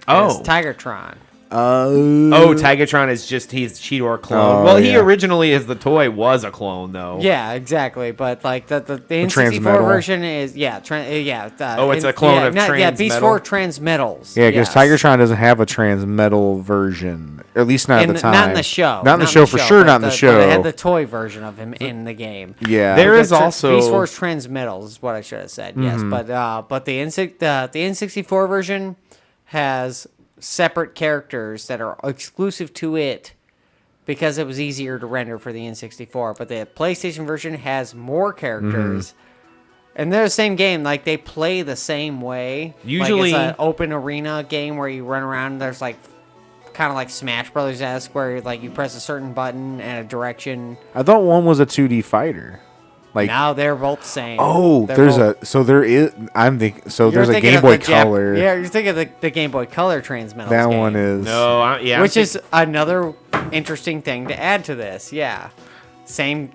Oh. It's Tigertron. Oh, Tigatron is just he's Cheetor clone. Oh, well, he yeah. originally as the toy was a clone though. Yeah, exactly. But like the N64 Transmetal. version is Oh, it's a clone of Yeah, Beast Transmetal? 4 Transmetals. Yeah, because yes. Tigertron doesn't have a Transmetal version, or at least not at the time. Not in the show. Not in the show for sure. but Not in the They show. had the toy version of him in the game. Yeah, There is The also Beast Wars Transmetals is what I should have said. Yes, but the N64 version has separate characters that are exclusive to it because it was easier to render for the N64. But the PlayStation version has more characters. And they're the same game. Like, they play the same way. Usually- like, it's an open arena game where you run around. There's, like, kind of like Smash Brothers-esque, where, like, you press a certain button and a direction. I thought one was a 2D fighter. Like, Now they're both the same. oh, They're there's both- a so there is. I'm thinking so. You're There's a thinking Game of Boy the Jap- Color. Yeah, you're thinking of the Game Boy Color Transmetals that game, one is. no, yeah, which is another interesting thing to add to this. Yeah, same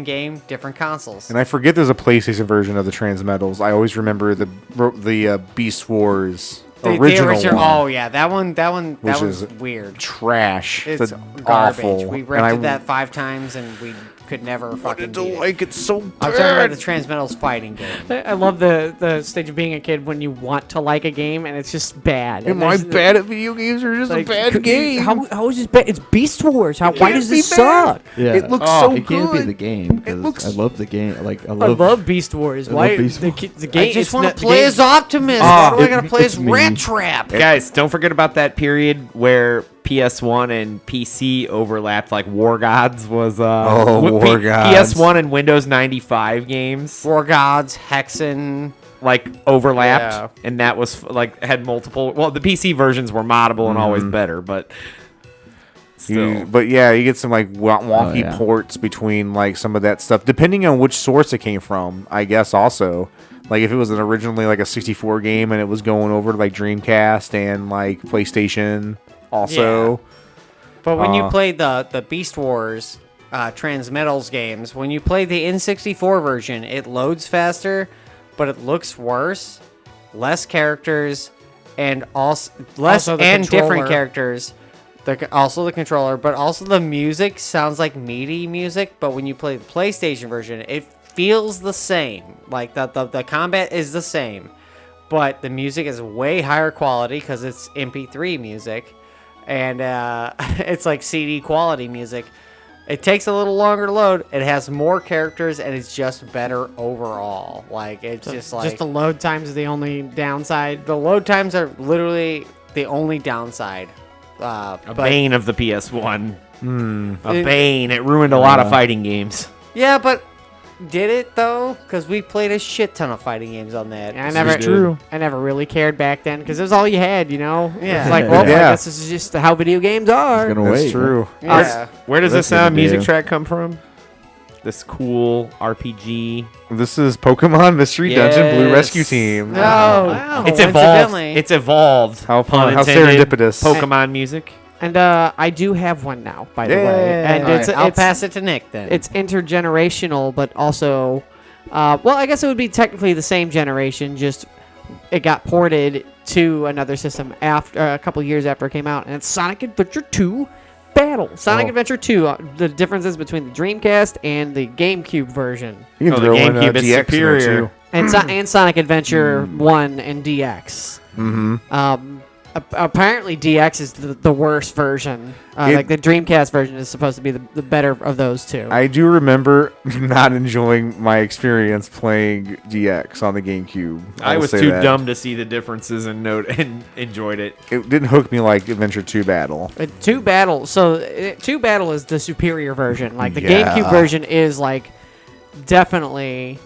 game, different consoles. And I forget there's a PlayStation version of the Transmetals. I always remember the Beast Wars original one. Oh yeah, that one. Which That was is weird. trash. It's It's garbage. awful. We And rented that 5 times and we could never fucking beat it. like it so bad. I'm talking about the Transmetals fighting game. I love the stage of being a kid when you want to like a game and it's just bad. Am And I there's- bad at video games or just like, a bad game? How is this bad? It's Beast Wars. Why can't does be this bad. suck? Yeah. It looks so It can't be good. the game because looks- I love the game. Like I I love. love Beast Wars. I Why love Beast the, Wars. the game? I just it's want not- to the play game- as Optimus. Why do I gotta play as it's me. Rat Trap? Guys, don't forget about that period where PS1 and PC overlapped. Like War Gods was War Gods. PS1 and Windows 95 games War Gods, Hexen. like overlapped, Yeah. and that was like had multiple. Well, the PC versions were moddable and always better, but still. But yeah, you get some like wonky yeah. ports between like some of that stuff, depending on which source it came from. I guess also, like if it was originally like a 64 game and it was going over to like Dreamcast and like PlayStation, also. But when you Uh, played the Beast Wars Transmetals games, when you play the N64 version, it loads faster, but it looks worse. Less characters, and also less Also the and different controller. characters. Also the controller, but also the music sounds like MIDI music. But when you play the PlayStation version, it feels the same. Like the combat is the same, but the music is way higher quality because it's MP3 music, and it's like CD quality music. It takes a little longer to load. It has more characters, and it's just better overall. Like it's just like the load times are the only downside. the load times are literally the only downside. A But bane of the PS1. A bane. It ruined a lot of fighting games. yeah, but did it though? Because we played a shit ton of fighting games on that. I never really cared back then because it was all you had, you know. Yeah. It's like, well, Yeah. I guess this is just how video games are. Gonna That's wait. true. Yeah. Where does That's this gonna music do. track come from? This cool RPG. This is Pokemon Mystery Dungeon Blue Yes. Rescue Team. Oh, wow. It's coincidentally. evolved. It's evolved. How Pun fun! How intended. serendipitous! Pokemon music. And I do have one now, by the way. Yeah. And Alright, I'll it's pass it to Nick then. it's intergenerational, but also, well, I guess it would be technically the same generation. Just it got ported to another system after a couple years after it came out, and it's Sonic Adventure 2 Battle. Sonic Oh. Adventure 2. The differences between the Dreamcast and the GameCube version, You can Oh, the throw in GameCube is DX in there, superior. too. and and Sonic Adventure 1 and DX. Mm-hmm. Apparently DX is the worst version. Like the Dreamcast version is supposed to be the better of those two. I do remember not enjoying my experience playing DX on the GameCube. I will was say too that. dumb to see the differences and enjoyed it. It didn't hook me like Adventure 2 Battle. 2 Battle. So 2 Battle is the superior version. Like the Yeah. GameCube version is like definitely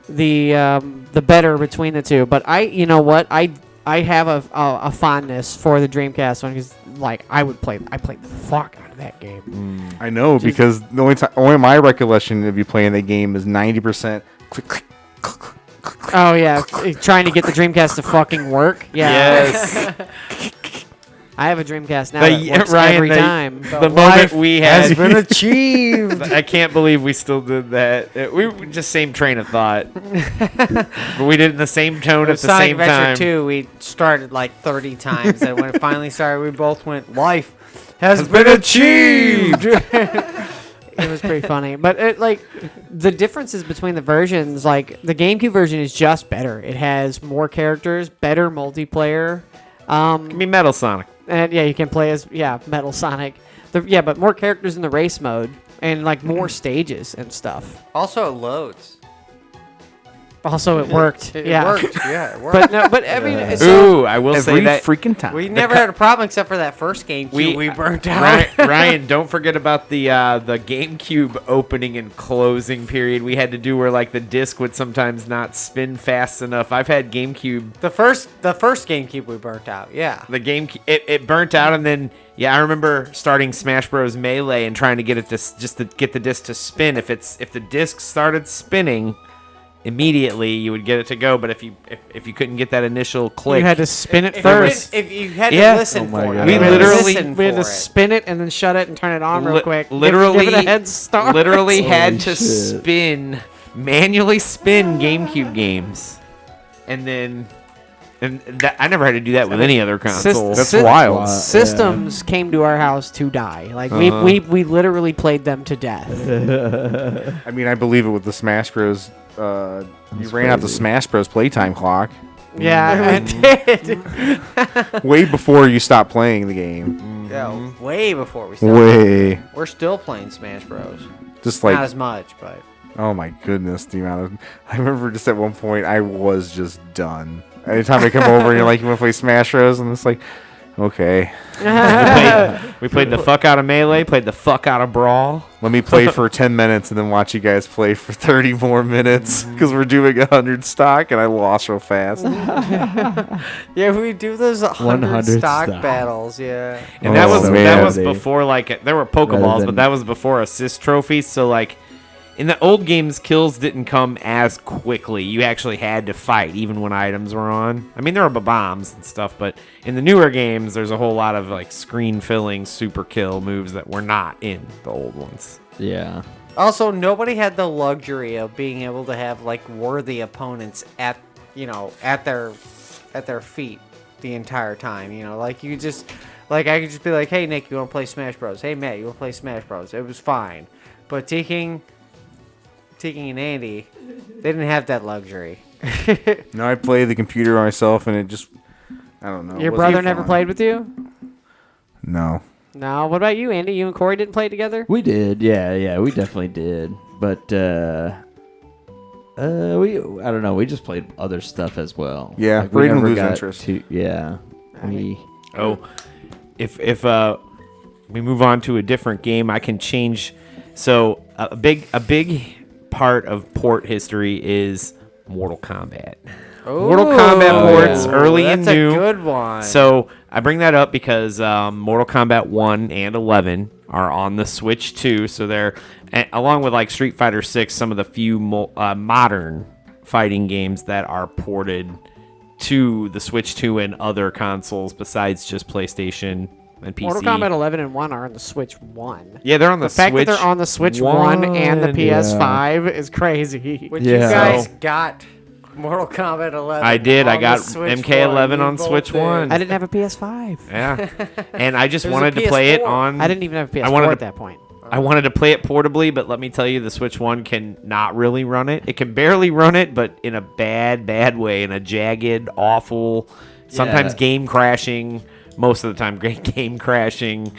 the better between the two. But you know what, I have a fondness for the Dreamcast one because like I played the fuck out of that game. I know, because the only my recollection of you playing the game is 90% click, click, click, click, click. Oh yeah, trying to get the Dreamcast to fucking work. Yeah. Yes. I have a Dreamcast now that works Ryan, every time. The moment we had has been achieved. I can't believe we still did that. We were just same train of thought, but we did it in the same tone at the Sonic same Adventure time. 2, we started like 30 times, and when it finally started, we both went, "Life has been achieved." It was pretty funny, but the differences between the versions, like the GameCube version is just better. It has more characters, better multiplayer, Give me Metal Sonic. and yeah, you can play as Metal Sonic. But more characters in the race mode and like more stages and stuff. Also, it loads. Also, it worked. It yeah, worked. Yeah, it worked. but I mean, so, Ooh, I will say Every that freaking time. We never had a problem except for that first GameCube we burnt out. Ryan, don't forget about the GameCube opening and closing period we had to do, where like the disc would sometimes not spin fast enough. I've had GameCube. The first GameCube we burnt out. Yeah. The game it burnt out, and then I remember starting Smash Bros. Melee and trying to get it to get the disc to spin. If the disc started spinning, immediately you would get it to go. But if you couldn't get that initial click, you had to spin it If first. you had to Yeah. listen Oh my for God. it. We You had to literally- listen we had to for it. spin it and then shut it and turn it on real quick. Literally, give it a head start. literally had Holy to manually spin GameCube games, and then And I never had to do that with any other console. That's wild. Systems came to our house to die. Like we literally played them to death. I mean, I believe it with the Smash Bros. You ran out the Smash Bros. Playtime clock Yeah, it did. way before you stopped playing the game. Yeah, way before we started. Way. We're still playing Smash Bros. Just like, Not as much, but oh my goodness, the amount of. I remember just at one point, I was just done. Anytime I come over and you're like, you want to play Smash Bros? And it's like, okay. We played the fuck out of Melee, played the fuck out of Brawl. Let me play for 10 minutes and then watch you guys play for 30 more minutes because we're doing 100 stock and I lost real fast. yeah, we do those 100 100 stock stock. battles. Yeah, And that was man. before, like, there were Pokeballs, than- but that was before assist trophies. So, like, in the old games, kills didn't come as quickly. You actually had to fight, even when items were on. I mean, there were bombs and stuff, but in the newer games, there's a whole lot of, like, screen-filling super kill moves that were not in the old ones. Yeah. Also, nobody had the luxury of being able to have like worthy opponents at their feet the entire time. You know, like you just like I could just be like, "Hey Nick, you want to play Smash Bros? Hey Matt, you want to play Smash Bros?" It was fine, but TKing and Andy, they didn't have that luxury. No, I play the computer myself and it just, I don't know. Your it wasn't brother never fun. played with you? No. No. What about you, Andy? You and Corey didn't play together? We did, yeah, we definitely did. But I don't know, we just played other stuff as well. Yeah, we we didn't never lose got interest. Yeah, Oh, if we move on to a different game, I can change. So a big part of port history is Mortal Kombat. Mortal Kombat ports early and that's new. a good one. So I bring that up because Mortal Kombat 1 and 11 are on the Switch 2. So they're, along with like Street Fighter 6, some of the few modern fighting games that are ported to the Switch 2 and other consoles besides just PlayStation and PC. Mortal Kombat 11 and 1 are on the Switch 1. Yeah, they're on the The fact Switch that they're on the Switch 1 and the one, PS5 is crazy. Which Yeah. you guys got Mortal Kombat 11. I did. I on got the Switch MK11 1. on We Switch both did. 1. I didn't have a PS5. Yeah, and I just There's a wanted to play it PS4. on. I didn't even have a PS4 wanted at to- that point. I wanted to play it portably, but let me tell you, the Switch 1 can not really run it. It can barely run it, but in a bad way, in a jagged, awful, sometimes Yeah. game crashing, most of the time game crashing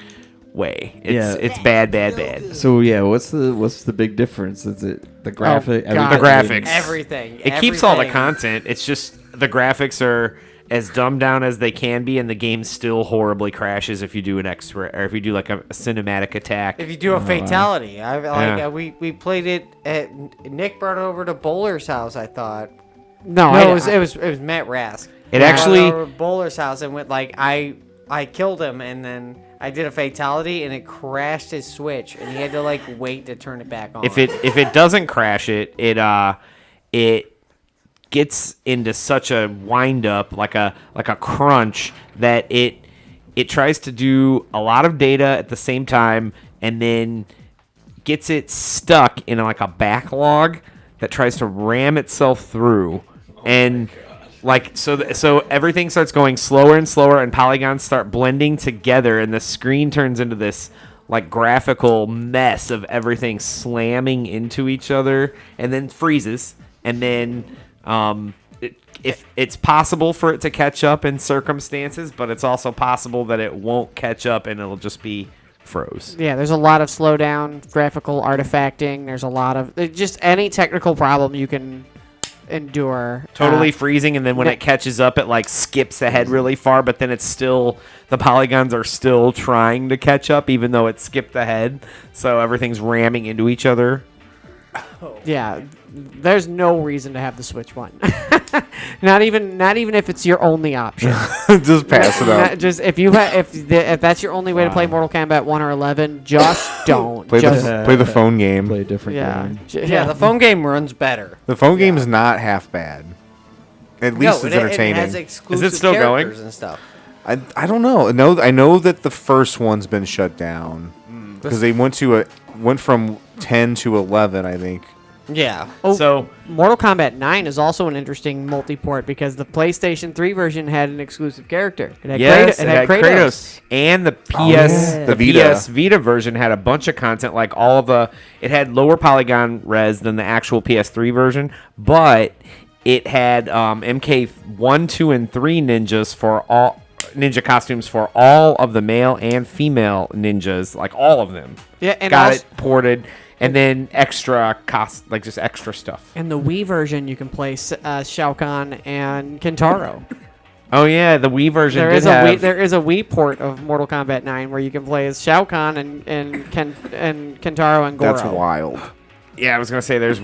way. It's Yeah. bad. So yeah, what's the big difference? Is it the graphic? God. The graphics. Everything. It keeps all the everything. content. It's just the graphics are as dumbed down as they can be, and the game still horribly crashes if you do an extra, or if you do like a cinematic attack. If you do a fatality, Yeah. we played it at Nick brought it over to Bowler's house. I thought No, it was Matt Rask. It Brought actually- over to Bowler's house and went like I killed him and then I did a fatality and it crashed his Switch and he had to like wait to turn it back on. If it doesn't crash it gets into such a wind up like a crunch that it tries to do a lot of data at the same time and then gets it stuck in like a backlog that tries to ram itself through and like so everything starts going slower and slower and polygons start blending together and the screen turns into this like graphical mess of everything slamming into each other and then freezes and then if it's possible for it to catch up in circumstances, but it's also possible that it won't catch up and it'll just be froze. Yeah, there's a lot of slowdown, graphical artifacting. There's a lot of just any technical problem you can endure. Totally freezing, and then when ne- it catches up, it like skips ahead really far, but then it's still, the polygons are still trying to catch up even though it skipped ahead, so everything's ramming into each other. Yeah, there's no reason to have the Switch 1. not even if it's your only option. Just pass it up. Just if that's your only way to play Mortal Kombat 1 or 11, just don't. Play just, the phone game. Play a different yeah, game. yeah, the phone game runs better. The phone game is not half bad. At least it's entertaining. It has exclusive still going? characters and stuff. I don't know. I know that the first one's been shut down because they went from 10 to 11, I think. Yeah. Oh, So Mortal Kombat 9 is also an interesting multi-port because the PlayStation 3 version had an exclusive character. It had yes, it had Kratos. and the PS yeah. the The Vita. PS Vita version had a bunch of content, like all of the. It had lower polygon res than the actual PS3 version, but it had MK 1, 2, and 3 ninja costumes for all of the male and female ninjas, like all of them. Yeah, and got also, it ported, and then extra just extra stuff. in the Wii version, you can play Shao Kahn and Kentaro. Oh yeah, the Wii version There did is have. there is a Wii port of Mortal Kombat 9 where you can play as Shao Kahn and Kentaro and Goro. That's wild. Yeah, I was gonna say there's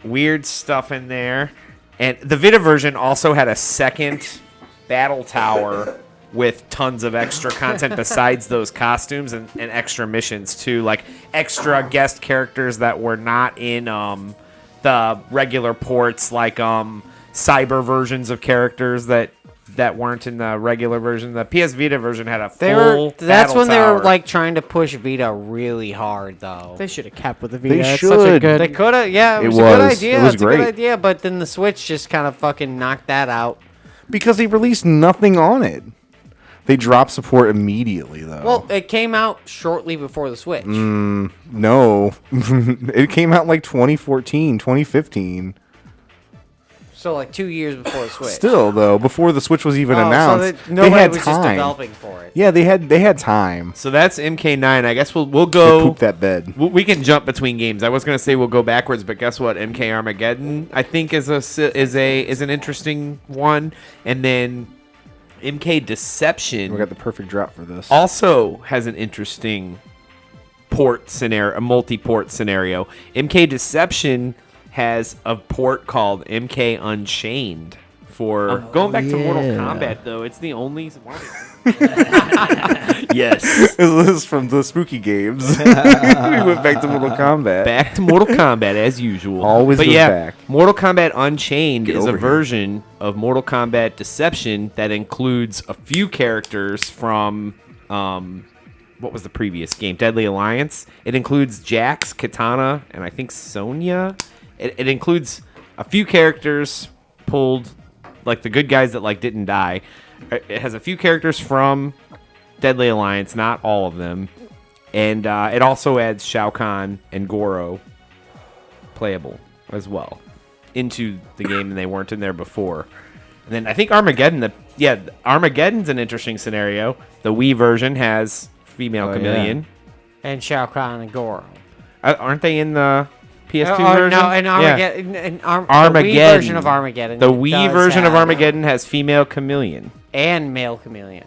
weird stuff in there, and the Vita version also had a second battle tower with tons of extra content besides those costumes and extra missions too, like extra guest characters that were not in the regular ports, like cyber versions of characters that weren't in the regular version. The PS Vita version had a full That's battle when they tower. were like trying to push Vita really hard, though. They should have kept with the Vita. They It's such a should. good. They could have, yeah, it It was a good was. idea. It was It's a good great. idea, but then the Switch just kind of fucking knocked that out. Because they released nothing on it. They dropped support immediately, though. Well, it came out shortly before the Switch. No. It came out like 2014, 2015. So like 2 years before the Switch. Still, though, before the Switch was even Oh, announced, so nobody they had was time. just developing for it. Yeah, they had time So that's MK9. I guess we'll to go. poop that bed. We can jump between games. I was gonna say we'll go backwards, but guess what? MK Armageddon I think is an interesting one, and then MK Deception We got the perfect drop for this. also has an interesting port scenario, a multi-port scenario. MK Deception has a port called MK Unchained for going back to Mortal yeah. Kombat though. It's the only yes. This is from the spooky games. We went back to Mortal Kombat. Back to Mortal Kombat as usual. Always but goes yeah, back. Mortal Kombat Unchained Get is a over here. version of Mortal Kombat Deception that includes a few characters from what was the previous game? Deadly Alliance. It includes Jax, Katana, and I think Sonya. It includes a few characters pulled, like the good guys that like didn't die. It has a few characters from Deadly Alliance, not all of them. And it also adds Shao Kahn and Goro playable as well into the game, and they weren't in there before. And then I think Armageddon, Armageddon's an interesting scenario. The Wii version has female Oh, chameleon. And Shao Kahn and Goro. Aren't they in the PS2 Oh, version? no, and Yeah. Armageddon. The Armageddon. Wii version of Armageddon. The Wii does version of have- Armageddon has female chameleon. and male chameleon.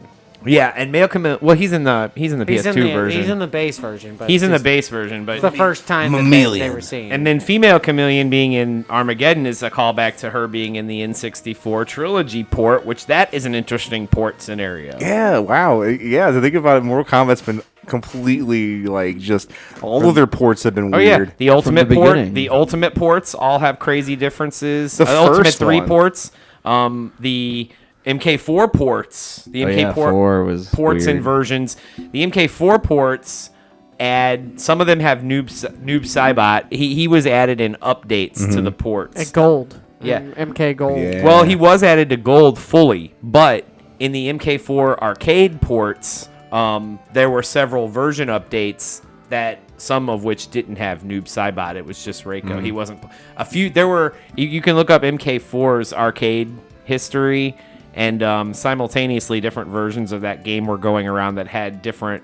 Yeah, and male chameleon. Well, he's in the PS2 version. He's in the base version, but He's in the it's base version, but the first time that they Mammalian. were seen. And then female chameleon being in Armageddon is a callback to her being in the N64 trilogy port, which that is an interesting port scenario. Yeah, wow. Yeah, to think about it, Mortal Kombat's been completely like just all of their ports have been Oh weird. yeah, the ultimate the port, beginning. the ultimate ports all have crazy differences. The Ultimate first 3 one. ports, the MK4 ports, the MK4 4 was ports weird. and versions. The MK4 ports add, some of them have Noob Saibot. He was added in updates to the ports. And Gold. Yeah. MK Gold. Yeah. Well, he was added to gold fully, but in the MK4 arcade ports, there were several version updates that some of which didn't have Noob Saibot. It was just Reiko. He wasn't a few. There were you can look up MK4's arcade history, and simultaneously different versions of that game were going around that had different.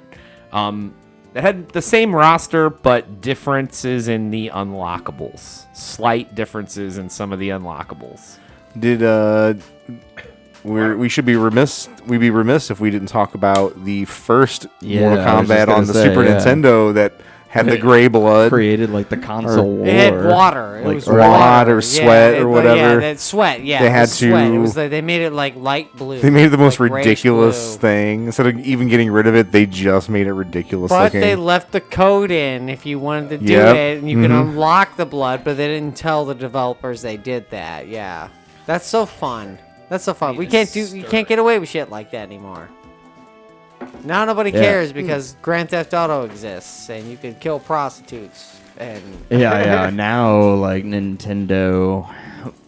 That had the same roster, but differences in the unlockables. Slight differences in some of the unlockables. Did we should be remiss? We'd be remiss if we didn't talk about the first Yeah, Mortal I was just Kombat gonna on the say, Super yeah. Nintendo that had the gray blood. Created like the console war. It had water. It Like, was or water. or sweat or Yeah, whatever. that sweat. Yeah, They it had was sweat. It to- was like they made it like light blue. They made the most like grayish ridiculous blue. thing. Instead of even getting rid of it, they just made it ridiculous But looking. they left the code in if you wanted to do Yep. it, and you could unlock the blood. But they didn't tell the developers they did that. Yeah, that's so fun. That's so fun. You can't get away with shit like that anymore. Now nobody Yeah. cares because Grand Theft Auto exists and you can kill prostitutes. And Yeah. Now, like Nintendo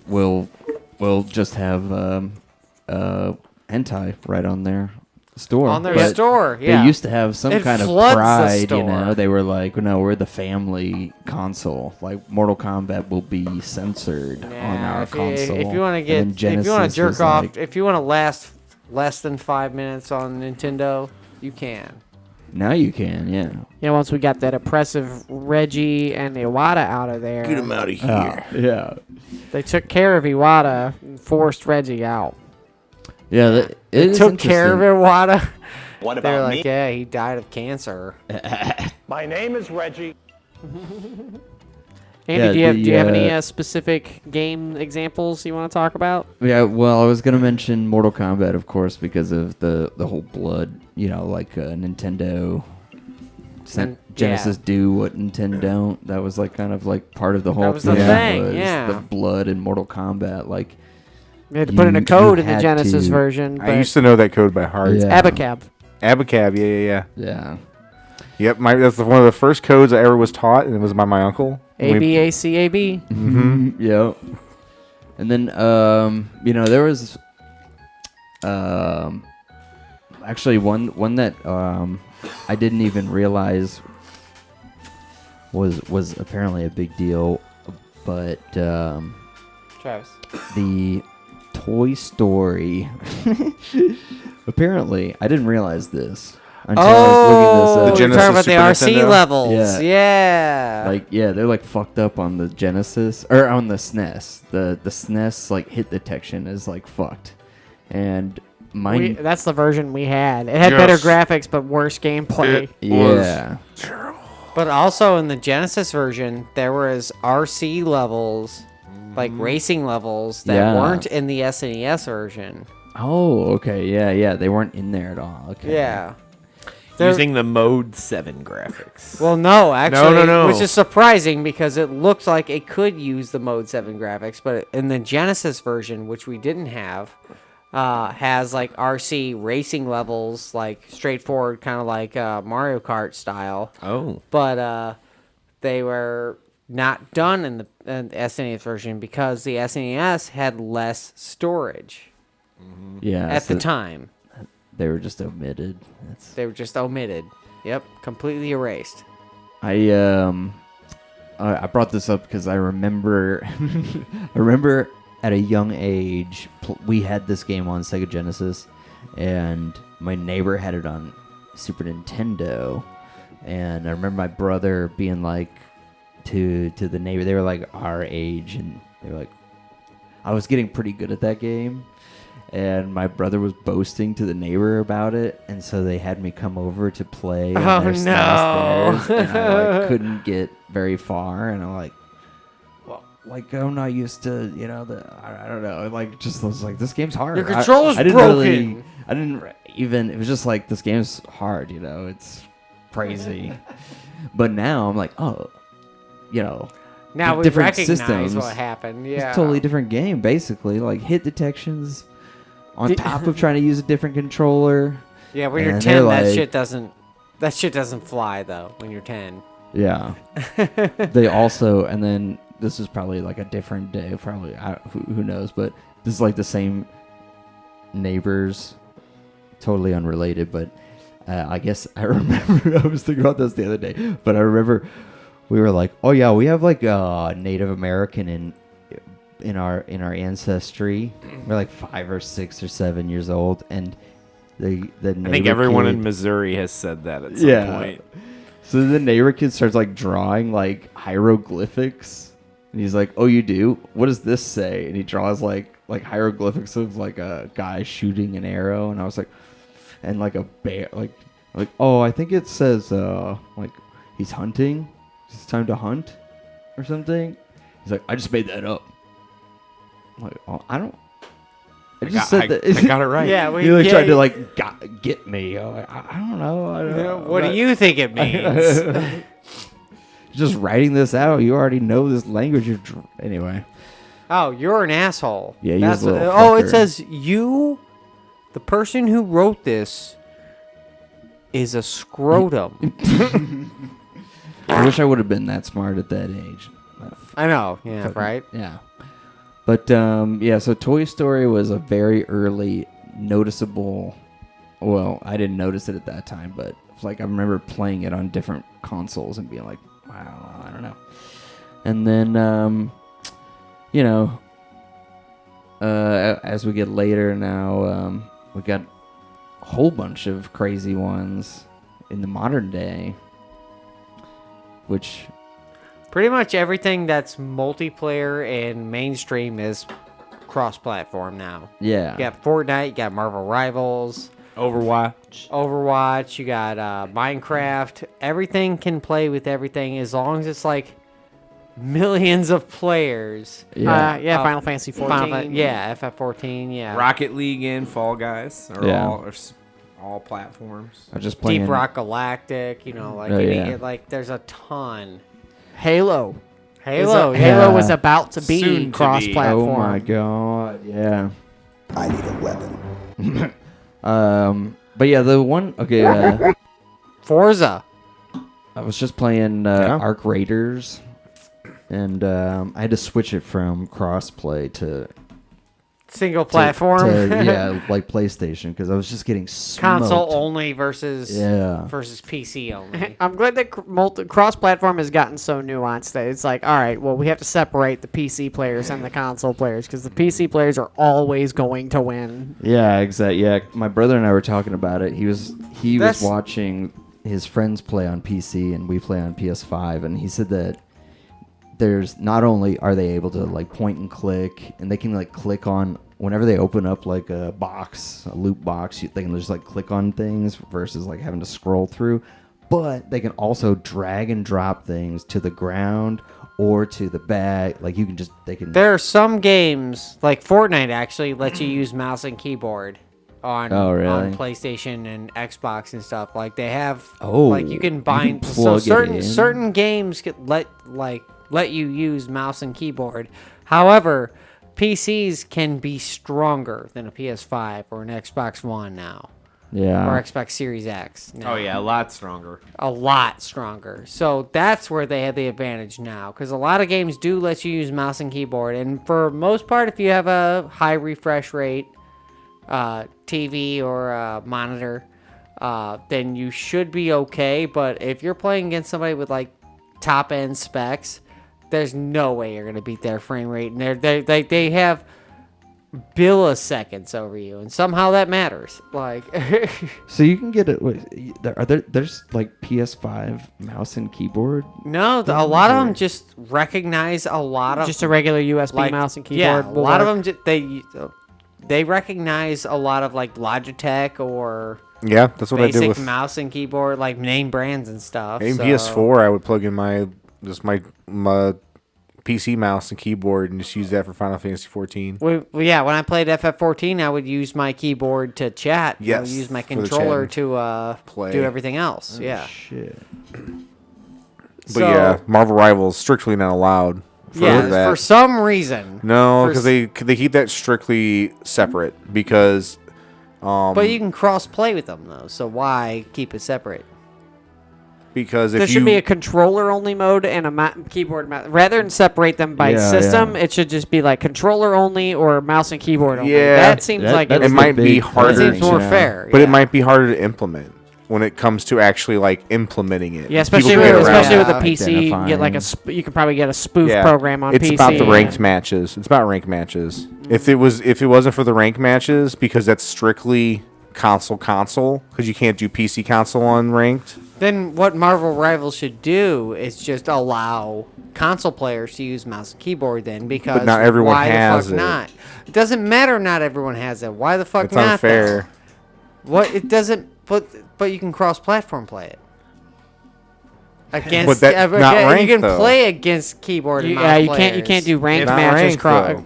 will just have hentai right on their store. on their But store, yeah. They used to have some It kind of floods the pride, you know. store. They were like, no, we're the family console. Like Mortal Kombat will be censored on our if console. if you want to And get, then if you want Genesis to jerk was off, like, if you want to last less than 5 minutes on Nintendo, you can. now you can, yeah. Yeah, once we got that oppressive Reggie and Iwata out of there, out of here. Yeah. they took care of Iwata and forced Reggie out. Yeah, They it took care of Iwata. What They're about like, me? yeah, he died of cancer. My name is Reggie. Andy, Yeah, do you have any the, specific game examples you want to talk about? Yeah, well, I was gonna mention Mortal Kombat, of course, because of the whole blood. You know, like Nintendo. Genesis do what Nintendo don't. That was like kind of like part of the whole was the thing. thing, was yeah. The blood in Mortal Kombat, like They had to put in a You- code you in the had Genesis to- version. But I used to know that code by heart. Yeah. Abacab. Abacab, yeah. yeah. Yep, that's one of the first codes I ever was taught, and it was by my uncle. ABACAB. Yep. And then you know, there was actually one that I didn't even realize was apparently a big deal, but Travis. the Toy Story. Apparently, I didn't realize this until I was looking this up. The you're talking about Genesis the Super RC Nintendo? levels. Yeah. Yeah. Like, yeah, they're like fucked up on the Genesis or on the SNES. The SNES like hit detection is like fucked, and mine. That's the version we had. It had better graphics but worse gameplay. Yeah, But also in the Genesis version, there was RC levels, like racing levels, that Yeah. weren't in the SNES version. Oh, okay. Yeah. They weren't in there at all. Okay. Yeah. They're- Using the Mode 7 graphics. Well, no, actually, no. which is surprising because it looked like it could use the Mode 7 graphics, but in the Genesis version, which we didn't have, has like RC racing levels, like straightforward, kind of like Mario Kart style. Oh. But they were not done in the SNES version because the SNES had less storage Yeah. at so the time. they were just omitted. That's. They were just omitted. Yep, completely erased. I brought this up because I remember at a young age we had this game on Sega Genesis, and my neighbor had it on Super Nintendo, and I remember my brother being like to the neighbor, they were like our age, and they were like, I was getting pretty good at that game. And my brother was boasting to the neighbor about it, and so they had me come over to play on Oh, their SNES no. theirs, and I like, couldn't get very far, and I'm like, well, like I'm not used to, you know, I don't know, like just was like this game's hard. Your controller's I didn't broken. Really, I didn't even. It was just like this game's hard, you know, it's crazy. But now I'm like, oh, you know. Now we different recognize systems. what happened. Yeah, It's a totally different game, basically. Like hit detections on top of trying to use a different controller. Yeah, when you're And 10, they're that like- shit doesn't fly though. When you're 10, Yeah. They also, and then this is probably like a different day. Probably who knows, but this is like the same neighbors, totally unrelated. But I guess I remember I was thinking about this the other day. But I remember we were like, oh yeah, we have like Native American in our ancestry. We're like 5 or 6 or 7 years old, and the I think neighbor everyone kid- in Missouri has said that at some point. So the neighbor kid starts like drawing like hieroglyphics, and he's like, "Oh, you do? What does this say?" And he draws like hieroglyphics of like a guy shooting an arrow, and I was like, and like a bear, like, oh, I think it says like he's hunting. It's time to hunt, or something. He's like, I just made that up. I'm like, oh, I don't. I just said that. I got it right. yeah, we. He like yeah, tried to like get me. I'm like, I don't know. I don't know. what do you think it means? Just writing this out, you already know this language. Anyway. Oh, you're an asshole. Yeah, That's you're a little oh, it fucker. says you, the person who wrote this, is a scrotum. I wish I would have been that smart at that age. I know. Yeah, right? Yeah. But, yeah, so Toy Story was a very early noticeable... Well, I didn't notice it at that time, but like I remember playing it on different consoles and being like, wow, I don't know. And then, you know, as we get later now, we got a whole bunch of crazy ones in the modern day, which... Pretty much everything that's multiplayer and mainstream is cross-platform now. Yeah. You got Fortnite, you got Marvel Rivals, Overwatch, you got Minecraft. Everything can play with everything as long as it's like millions of players. Yeah, Final Fantasy 14. Yeah, FF14, yeah. Rocket League and Fall Guys are all platforms. I just playing Deep Rock Galactic, you know, like like there's a ton. Halo. Halo was about to be Soon to be. cross-platform. Oh my god, yeah. I need a weapon. But yeah, the one, okay, Forza. I was just playing Arc Raiders, and I had to switch it from crossplay to Single platform. like PlayStation, because I was just getting smoked. Console only versus Yeah. versus PC only. I'm glad that cross-platform has gotten so nuanced that it's like, all right, well, we have to separate the PC players and the console players because the PC players are always going to win. Yeah, exactly. Yeah, my brother and I were talking about it. He was watching his friends play on PC and we play on PS5, and he said that there's not only are they able to like point and click, and they can like click on whenever they open up like a box, a loot box, they can just like click on things versus like having to scroll through. But they can also drag and drop things to the ground or to the bag. Like you can just There are some games like Fortnite actually lets you use mouse and keyboard on on PlayStation and Xbox and stuff. Like they have like you can bind so certain games could let you use mouse and keyboard. However, PCs can be stronger than a PS5 or an Xbox One now. Yeah. Or Xbox Series X now. Oh, yeah, a lot stronger. A lot stronger. So that's where they have the advantage now. Because a lot of games do let you use mouse and keyboard. And for most part, if you have a high refresh rate TV or monitor, then you should be okay. But if you're playing against somebody with like top-end specs, there's no way you're gonna beat their frame rate, and they have milliseconds over you, and somehow that matters. Like, so you can get it. There's like PS5 mouse and keyboard. No, a lot of them just recognize a lot of just a regular USB mouse and keyboard. Yeah, a lot of them they recognize a lot of like Logitech or that's what I did with basic mouse and keyboard, like name brands and stuff. In PS4, I would plug in my PC mouse and keyboard and just use that for Final Fantasy 14. Well, yeah, when I played FF14, I would use my keyboard to chat. Yes, I would use my controller to play. do everything else. Yeah. Shit. But yeah, Marvel Rivals strictly not allowed. For some reason. No, because they keep that strictly separate because. But you can cross play with them though, so why keep it separate? Because if there should be a controller-only mode and a keyboard mouse. Rather than separate them by system, it should just be like controller-only or mouse and keyboard only. Yeah, that seems like it might be harder. That seems more fair. But it might be harder to implement when it comes to actually like implementing it. Yeah, especially with a PC, you can get like you can probably get a spoof program on PC. It's about the ranked matches. It's about ranked matches. If it wasn't for the ranked matches, because that's strictly console, because you can't do PC console on ranked. Then what Marvel Rivals should do is just allow console players to use mouse and keyboard then, because but not everyone why has the fuck not? It doesn't matter not everyone has it. Why the fuck it's not? It's unfair. What? It doesn't, but you can cross-platform play it. Against, but that's not ranked, you can though. play against keyboard and mouse players. You can't do ranked matches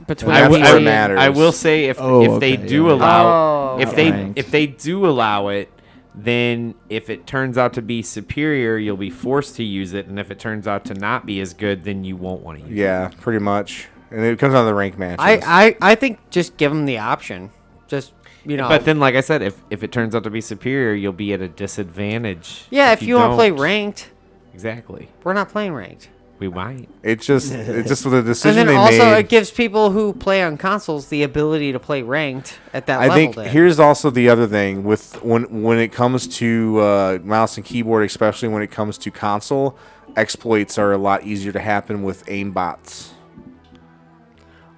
between I will say if they do allow if they do allow it, then if it turns out to be superior, you'll be forced to use it, and if it turns out to not be as good, then you won't want to use it. Yeah, pretty much. And it comes on the ranked matches. I think just give them the option. Just, But then, like I said, if it turns out to be superior, you'll be at a disadvantage. Yeah, if you want to play ranked. Exactly. We're not playing ranked. We might. It's just with the And decision then they also made. it gives people who play on consoles the ability to play ranked at that I level. think then. here's also the other thing with when it comes to mouse and keyboard, especially when it comes to console, exploits are a lot easier to happen with aim bots.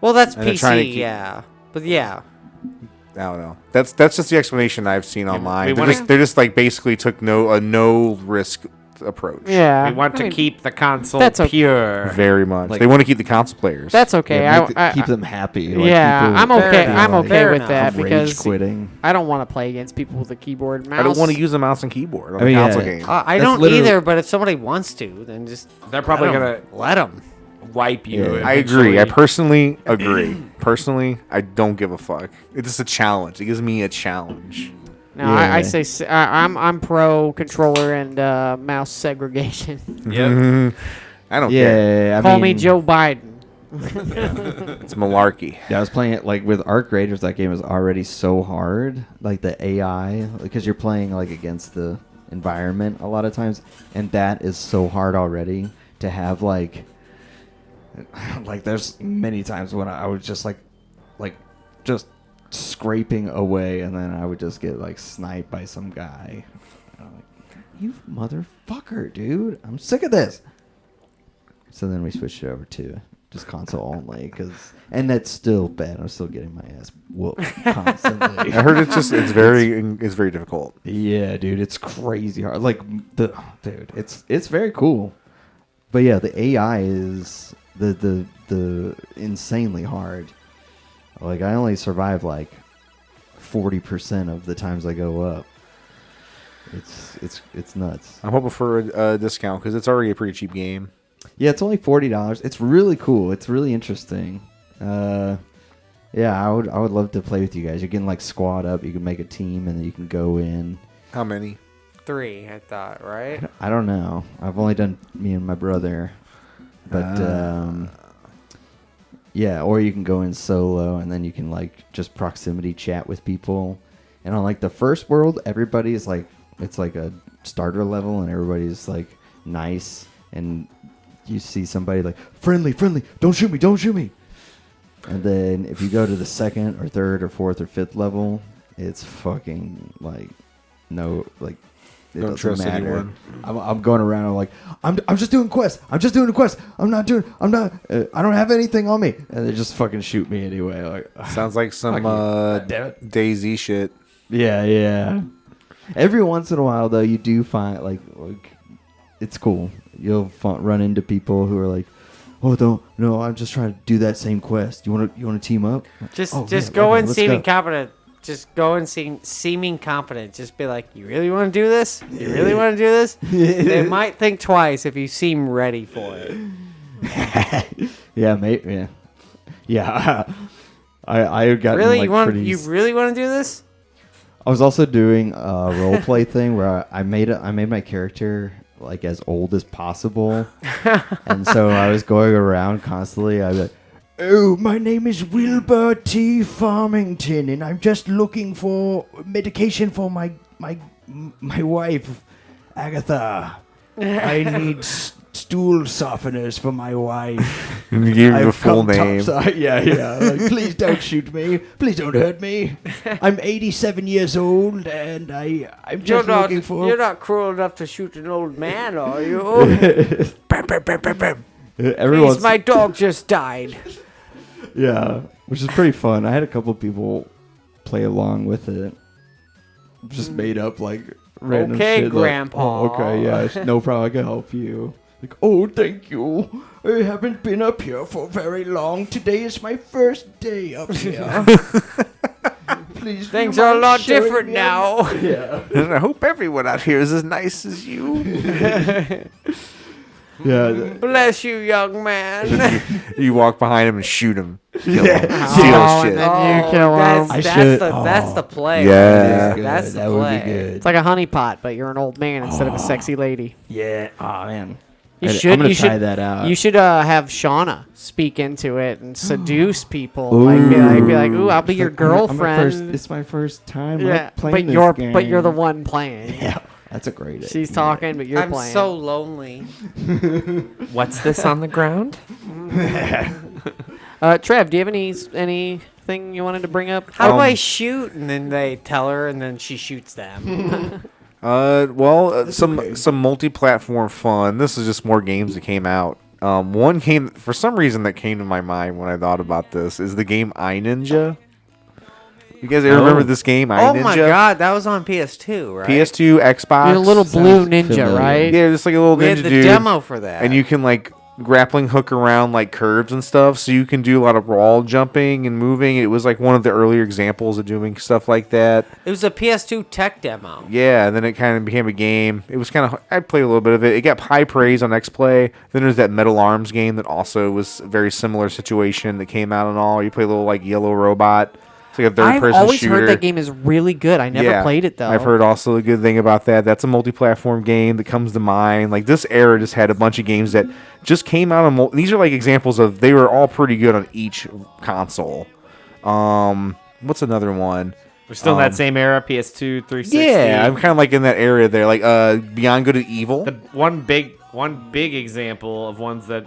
Well, that's And they're trying to PC, keep- yeah. But yeah. I don't know. That's just the explanation I've seen online. wanna- They're just like basically took no risk approach. Yeah. We want I to mean, keep the console that's okay. pure. Very much. Like- They want to keep the console players. That's okay. Yeah, keep them happy. Like, yeah, people I'm okay. Fair I'm enough. okay Fair with enough. that rage because quitting. I don't want to play against people with a keyboard and mouse. I don't want to use a mouse and keyboard on I mean, a console yeah. game. I That's don't literally- either, but if somebody wants to, then just They're probably gonna let them. wipe you. Yeah. I agree. I eventually. personally agree. Personally, I don't give a fuck. It's just a challenge. It gives me a challenge. No, I Yeah. say I'm pro controller and mouse segregation. Yep. I don't care. Yeah, I Call mean, me Joe Biden. It's malarkey. Yeah, I was playing it like with Arc Raiders. That game is already so hard, like the AI, because you're playing like against the environment a lot of times, and that is so hard already to have like there's many times when I would just like just scraping away, and then I would just get like sniped by some guy. And I'm like, you motherfucker, dude! I'm sick of this. So then we switched it over to just console only, and that's still bad. I'm still getting my ass whooped constantly. I heard it's very difficult. Yeah, dude, it's crazy hard. Like it's very cool. But yeah, the AI is the insanely hard. Like I only survive like 40% of the times I go up. It's nuts. I'm hoping for a discount because it's already a pretty cheap game. Yeah, it's only $40. It's really cool. It's really interesting. Yeah, I would love to play with you guys. You can like squad up. You can make a team, and then you can go in. How many? 3, I thought, right? I don't know. I've only done me and my brother, but yeah. Or you can go in solo, and then you can like just proximity chat with people. And on like the first world, everybody is like it's like a starter level, and everybody's like nice, and you see somebody like friendly, don't shoot me. And then if you go to the second or third or fourth or fifth level, it's fucking like no, like it Don't doesn't trust matter. anyone. I'm going around. I'm like I'm just doing quests. I don't have anything on me, and they just fucking shoot me anyway. Like Sounds like some damn it. DayZ shit. yeah. Every once in a while though, you do find like it's cool. You'll run into people who are like, "Oh, no, I'm just trying to do that same quest. You want to team up?" Just "Oh, just yeah, go okay, in let's seeming go." competent. Just go in seeming competent. Just be like, you really want to do this? You really want to do this? They might think twice if you seem ready for it. Yeah, mate. Yeah. I got Really, like, you really want to do this? I was also doing a role play thing where I made my character like as old as possible, and so I was going around constantly. I'd be like, "Oh, my name is Wilbur T. Farmington, and I'm just looking for medication for my wife, Agatha. I need stool softeners for my wife." You gave the I've full come name. topside. Yeah. Like, please don't shoot me. Please don't hurt me. I'm 87 years old, and I'm just looking for. You're not cruel enough to shoot an old man, are you? Everyone's Please, my dog just died. yeah, which is pretty fun. I had a couple people play along with it. Just made up like random Okay, shit. Grandpa. Like, oh, okay, yeah, no problem. I can help you. Like, oh, thank you. I haven't been up here for very long. Today is my first day up here. Please, do you Things are a mind lot showing different me now. Yeah. And I hope everyone out here is as nice as you. Yeah. Bless you, young man. You walk behind him and shoot him. Kill him. Yeah. Steal Oh, his and shit. then you kill him. I That's should- that's the play. Yeah. right? That's the that would play. be good. It's like a honeypot, but you're an old man instead of a sexy lady. Yeah. Oh man. You I'm should. gonna You try should. that out. You should have Shauna speak into it and seduce people. Like, be like, ooh, I'll be your girlfriend. It's my first time Yeah, playing but this game. you're the one playing. Yeah. That's a great. She's talking, but you're I'm playing. so lonely. What's this on the ground? Trev, do you have anything you wanted to bring up? How do I shoot? And then they tell her, and then she shoots them. Some multi-platform fun. This is just more games that came out. One came for some reason that came to my mind when I thought about this is the game iNinja. You guys ever remember this game, iNinja? Oh my god, that was on PS2, right? PS2, Xbox. You're a little blue ninja, familiar. right? Yeah, just like a little We ninja had the dude. demo for that. And you can like grappling hook around like curves and stuff, so you can do a lot of wall jumping and moving. It was like one of the earlier examples of doing stuff like that. It was a PS2 tech demo. Yeah, and then it kind of became a game. It was kind of I played a little bit of it. It got high praise on XPlay. Then there's that Metal Arms game that also was a very similar situation that came out and all. You play a little like yellow robot. It's like a third I've person always shooter. heard that game is really good. I never played it though. I've heard also a good thing about that. That's a multi-platform game that comes to mind. Like this era just had a bunch of games that just came out on. These are like examples of they were all pretty good on each console. What's another one? We're still in that same era, PS2, 360. Yeah, I'm kind of like in that area there. Like Beyond Good and Evil. The one big example of ones that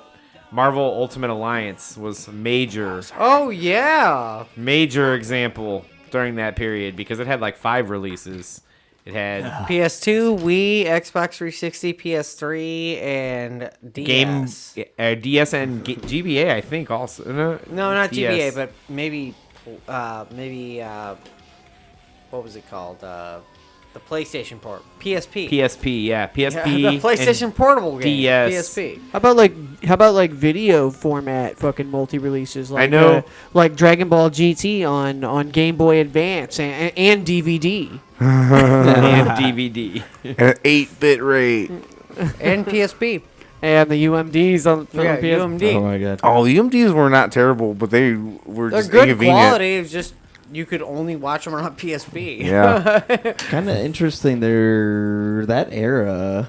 Marvel Ultimate Alliance was major Oh yeah. example during that period because it had like 5 releases. It had PS2, Wii, Xbox 360, PS3, and DS. DS and GBA, I think also. No, not GBA, DS. but maybe what was it called? The PlayStation port, PSP. PSP, yeah, PSP. Yeah, the PlayStation and Portable game, DS. PSP. How about like video format fucking multi-releases? Like, I know. Like Dragon Ball GT on Game Boy Advance and DVD. and DVD. And an 8-bit rate. And PSP. And the UMDs on Yeah, PS. UMD. Oh my god. Oh, the UMDs were not terrible, but they were They're just good inconvenient. quality. It's just you could only watch them on PSP. Yeah. Kind of interesting. That era,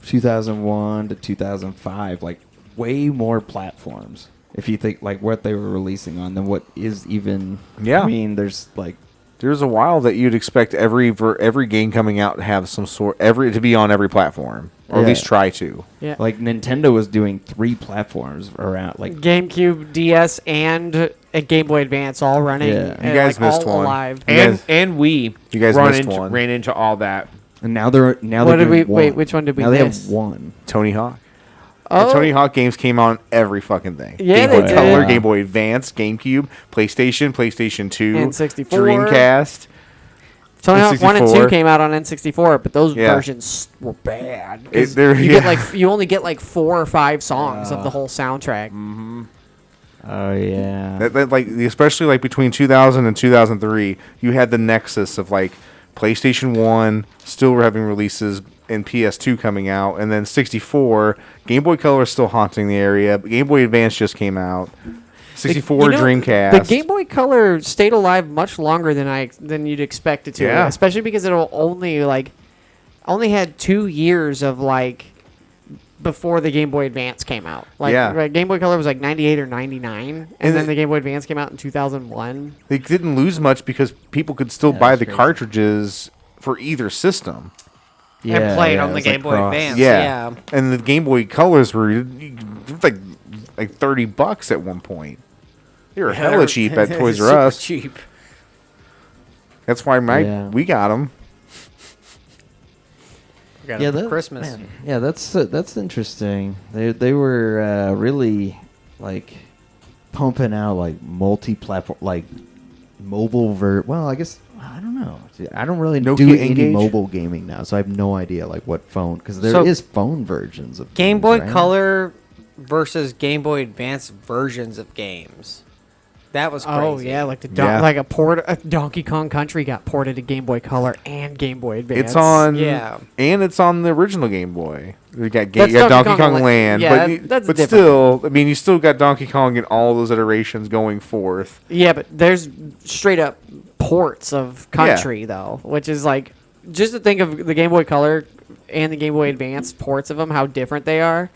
2001 to 2005, like way more platforms. If you think like what they were releasing on than what is even. Yeah. I mean, there's like. There's a while that you'd expect every game coming out to have some sort to be on every platform, or at Yeah. least try to. Yeah. Like Nintendo was doing 3 platforms around like GameCube, DS, and a Game Boy Advance all running. Yeah. You guys like, missed all one. alive. You And guys- and we you guys missed one. ran into all that. and now they're What they're did we doing wait? one. Which one did we Now they miss? have one. Tony Hawk. Oh, The Tony Hawk games came on every fucking thing. Yeah, Game they Boy did. Color, Game Boy Advance, GameCube, PlayStation 2, N64. Dreamcast. Tony Hawk 1 and 2 N64. came out on N64, but those Yeah. versions were bad. 'Cause they're- you yeah. get like you only get like 4 or 5 songs of the whole soundtrack. Oh yeah. That, like especially like between 2000 and 2003, you had the nexus of like PlayStation 1 still having releases and PS2 coming out, and then 64. Game Boy Color is still haunting the area, but Game Boy Advance just came out. 64 Dreamcast. The Game Boy Color stayed alive much longer than you'd expect it to. Yeah. Especially because it only had 2 years of like before the Game Boy Advance came out. Like Yeah. Game Boy Color was like 98 or 99, and And then it- the Game Boy Advance came out in 2001. They didn't lose much because people could still Yeah, buy that's the crazy. cartridges for either system. And play it on the it's Game like Boy cross. Advance. Yeah. And the Game Boy Colors were like $30 at one point. They were hella cheap at Toys R Super Us. cheap. That's why we got them. Got Yeah, it for that, Christmas. man, yeah, that's interesting. They were really like pumping out like multi-platform, like mobile Well, I guess I don't know. See, I don't really do Nokia any Engage? mobile gaming now, so I have no idea like what phone because there is So, phone versions of Game games, Boy right? Color versus Game Boy Advance versions of games. That was crazy. Oh yeah, like Yeah. like a Donkey Kong Country got ported to Game Boy Color and Game Boy Advance. It's on, Yeah. and it's on the original Game Boy. You got, That's you got Donkey Donkey Kong Kong La- Land, yeah, but that's but different. still, I mean, you still got Donkey Kong in all those iterations going forth. Yeah, but there's straight up ports of Country though, which is like just to think of the Game Boy Color and the Game Boy Advance ports of them, how different they are,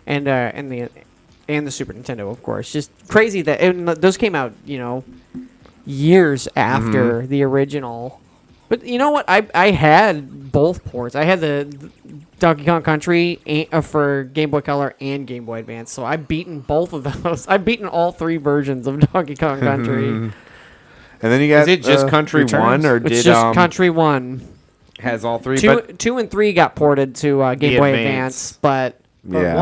and the Super Nintendo, of course. Just crazy that and those came out, years after the original But you know what? I had both ports. I had the Donkey Kong Country for Game Boy Color and Game Boy Advance, so I've beaten both of those. I've beaten all 3 versions of Donkey Kong Country. And then you got. Is it just Country Returns? 1 or It's did just Country 1. has all 3? 2 and 3 got ported to Game Boy Advance, but Yeah.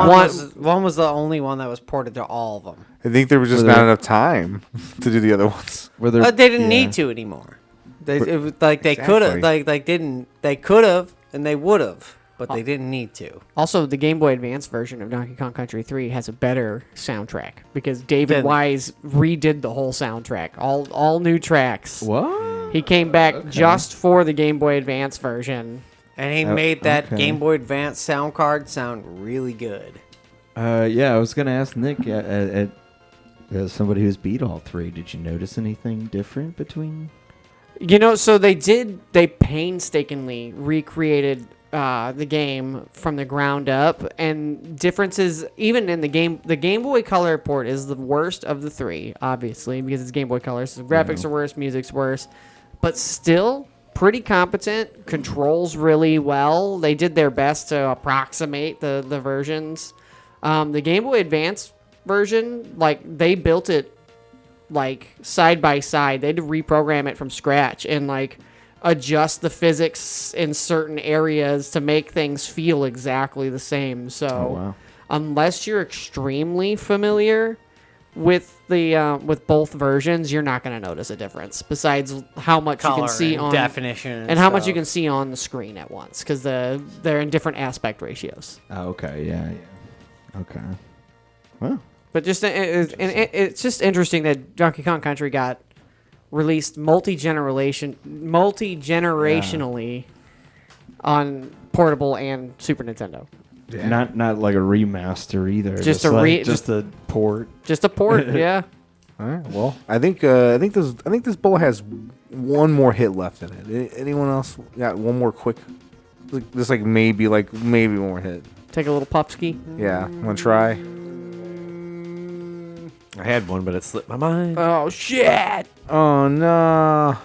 One was the only one that was ported to all of them. I think there was just not enough time to do the other ones. Were there, They didn't need to anymore. It was like they could have, they could have, and they would have, but they didn't need to. also the Game Boy Advance version of Donkey Kong Country 3 has a better soundtrack because David Wise redid the whole soundtrack, all new tracks. what? He came back just for the Game Boy Advance version. And he made that okay. Game Boy Advance sound card sound really good. Yeah, I was gonna ask Nick. As somebody who's beat all 3, did you notice anything different between? You know, so they painstakingly recreated the game from the ground up, and differences even in the game. The Game Boy Color port is the worst of the 3, obviously, because it's Game Boy Color. So the graphics are worse, music's worse, but still pretty competent. Controls really well. They did their best to approximate the versions. The Game Boy Advance version, like they built it like side by side. They had to reprogram it from scratch and like adjust the physics in certain areas to make things feel exactly the same. So unless you're extremely familiar with the with both versions, you're not going to notice a difference besides how much Color you can see and on definition and how much stuff. you can see on the screen at once because they're in different aspect ratios. Oh, okay, yeah. Okay. Well, But just it's just interesting that Donkey Kong Country got released multi-generationally on portable and Super Nintendo. not like a remaster either. Just a port. Just a port, yeah. All right. Well, I think this bowl has one more hit left in it. Anyone else got one more quick? Maybe one more hit. Take a little pupski. Yeah. Want to try? I had one, but it slipped my mind. Oh shit! Oh no.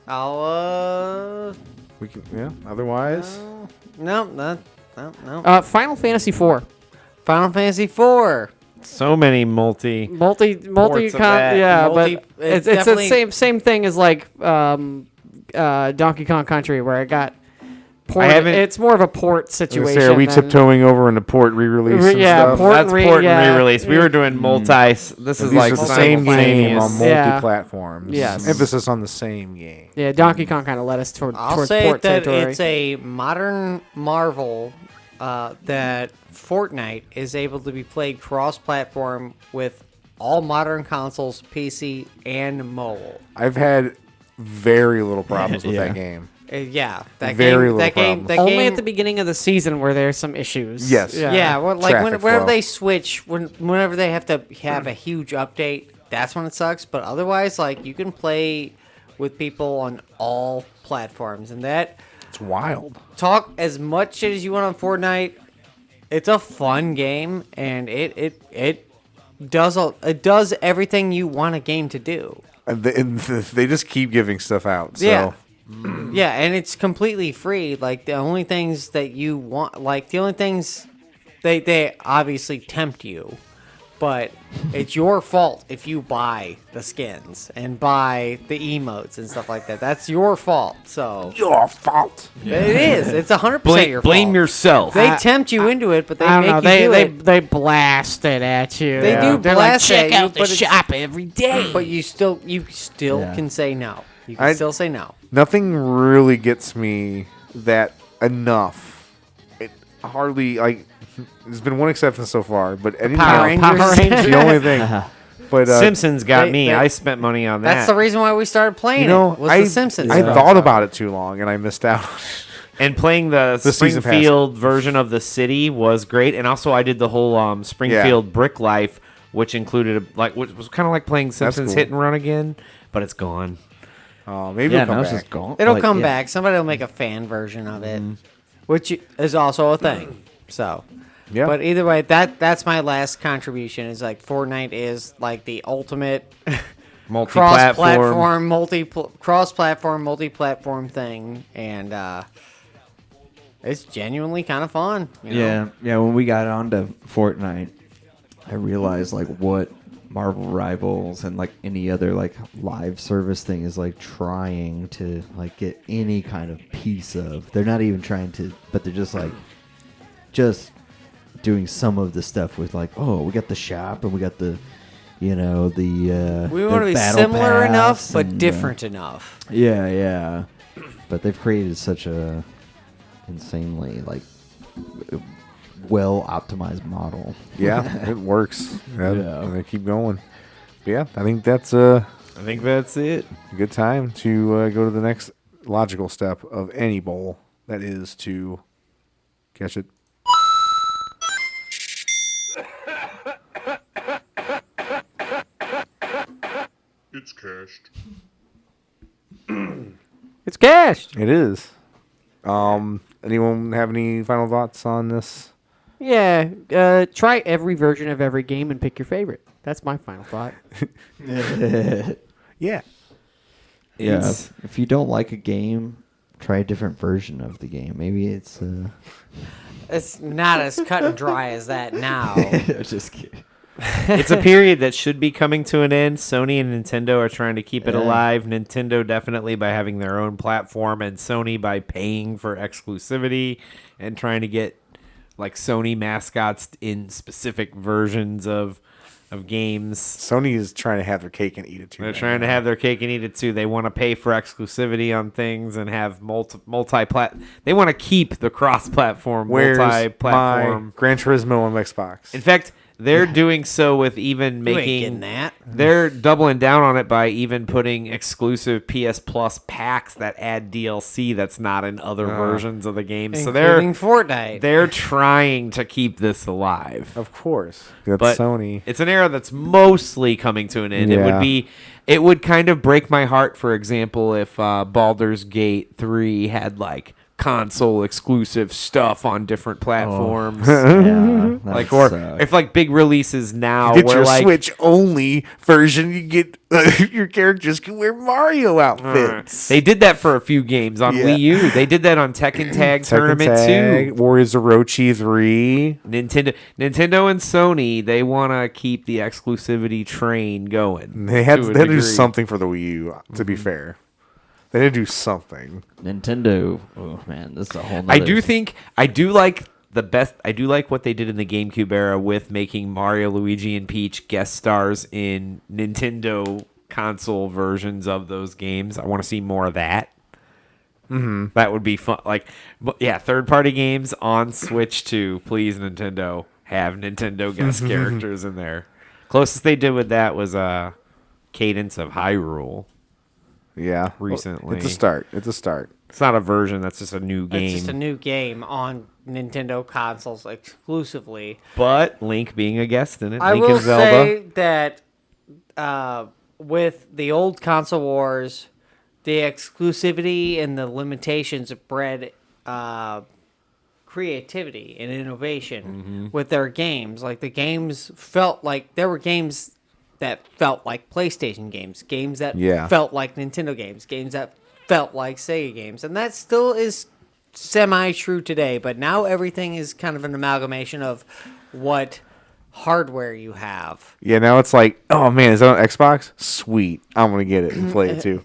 I'll We can. Yeah. Otherwise. no. Final Fantasy IV. Final Fantasy IV. So many multi. Multi Ports of that. yeah, Multi- but it's it's the definitely- same thing as like Donkey Kong Country where it got ported. haven't- It's more of a port situation. Are we than- tiptoeing over into port re-release and Yeah, stuff? port That's and port yeah. and re-release. We were doing multi. This These is like are the same game on simultaneous. Yeah. multi-platforms. Yes. Emphasis on the same game. Yeah, Donkey Kong kind of led us towards I'll say port that territory. it's a modern marvel that Fortnite is able to be played cross-platform with all modern consoles, PC, and mobile. I've had very little problems with Yeah. that game. Yeah, that Very game. little problems. Only at the beginning of the season where there's some issues. Yes. Yeah, well, like Traffic whenever flow. they switch, whenever they have to have a huge update, that's when it sucks. But otherwise, like you can play with people on all platforms, and that It's wild. talk as much shit as you want on Fortnite. It's a fun game, and it does everything you want a game to do. And they just keep giving stuff out. So. Yeah. Yeah, and it's completely free. Like the only things that you want, like the only things they obviously tempt you, but it's your fault if you buy the skins and buy the emotes and stuff like that. That's your fault. So Your fault. it is. It's 100% your Blame fault. yourself. They tempt you into it, but they I make don't know. you do it. They blast it at you. They do They're blast like, at check you, out the but it's- shop every day. But you still Yeah. can say no. You can I- still say no. Nothing really gets me that enough. It hardly like. There's been one exception so far, but Power anytime Rangers. the only thing. But Simpsons got they- me. they- I spent money on that. That's the reason why we started playing you know, it. Was I the Simpsons. I stuff. thought about it too long and I missed out. And playing the season pass. Springfield version of the city was great. And also, I did the whole Springfield Brick Life, which included which was kind of like playing Simpsons cool. Hit and Run again, but it's gone. Oh, maybe Yeah, it'll now come it's back. just gone. It'll Like, come yeah. back. Somebody will make a fan version of it, which is also a thing. So, Yeah. but either way, that's my last contribution. Is like Fortnite is like the ultimate cross-platform, multi-platform thing, and it's genuinely kind of fun. You know? Yeah. When we got onto Fortnite, I realized like what Marvel Rivals and like any other like live service thing is like trying to like get any kind of piece of. They're not even trying to, but they're just like doing some of the stuff with like, oh, we got the shop and we got the, we want to be similar enough but different enough. Yeah. But they've created such a insanely like well optimized model. Yeah, it works. Yeah. They keep going. But yeah, I think that's it. a good time to go to the next logical step of any bowl. That is to catch it. It's cached. It's cashed. It is. Anyone have any final thoughts on this? Yeah, try every version of every game and pick your favorite. That's my final thought. Yeah. Yeah. If you don't like a game, try a different version of the game. Maybe it's. It's not as cut and dry as that now. Just kidding. It's a period that should be coming to an end. Sony and Nintendo are trying to keep it alive. Nintendo definitely by having their own platform, and Sony by paying for exclusivity and trying to get like Sony mascots in specific versions of games. Sony is trying to have their cake and eat it too. They're trying to have their cake and eat it too. They want to pay for exclusivity on things and have multi-plat. They want to keep the cross-platform, Where's multi-platform. my Gran Turismo on Xbox? In fact, they're doing so with even You ain't making getting that. They're doubling down on it by even putting exclusive PS Plus packs that add DLC that's not in other versions of the game. So Including Fortnite. they're trying to keep this alive. Of course. That's But Sony. it's an era that's mostly coming to an end. Yeah. It would kind of break my heart, for example, if Baldur's Gate 3 had like console exclusive stuff on different platforms. Yeah, Like, or if like big releases now You get where your like Switch only version. You get your characters can wear Mario outfits. they did that for a few games on Yeah. Wii U. They did that on Tekken Tag Tekken Tournament Tag, 2. Warriors Orochi 3. Nintendo and Sony, they want to keep the exclusivity train going. They had to a to do degree. something for the Wii U. To be fair, they did do something. Nintendo. Oh man, this is a whole. I do like what they did in the GameCube era with making Mario, Luigi, and Peach guest stars in Nintendo console versions of those games. I want to see more of that. Mm-hmm. That would be fun. Like, yeah, third-party games on Switch 2. Please, Nintendo, have Nintendo guest characters in there. Closest they did with that was Cadence of Hyrule. Yeah, Recently. It's a start. It's not a version. That's just a new game. It's just a new game on Nintendo consoles exclusively. But Link being a guest in it. I Link will and Zelda. say that with the old console wars, the exclusivity and the limitations bred creativity and innovation with their games. Like the games felt like there were games that felt like PlayStation games, games that felt like Nintendo games, games that felt like Sega games, and that still is semi-true today. But now everything is kind of an amalgamation of what hardware you have. Yeah, now it's like, oh man, is that on Xbox? Sweet, I'm gonna get it and play it too.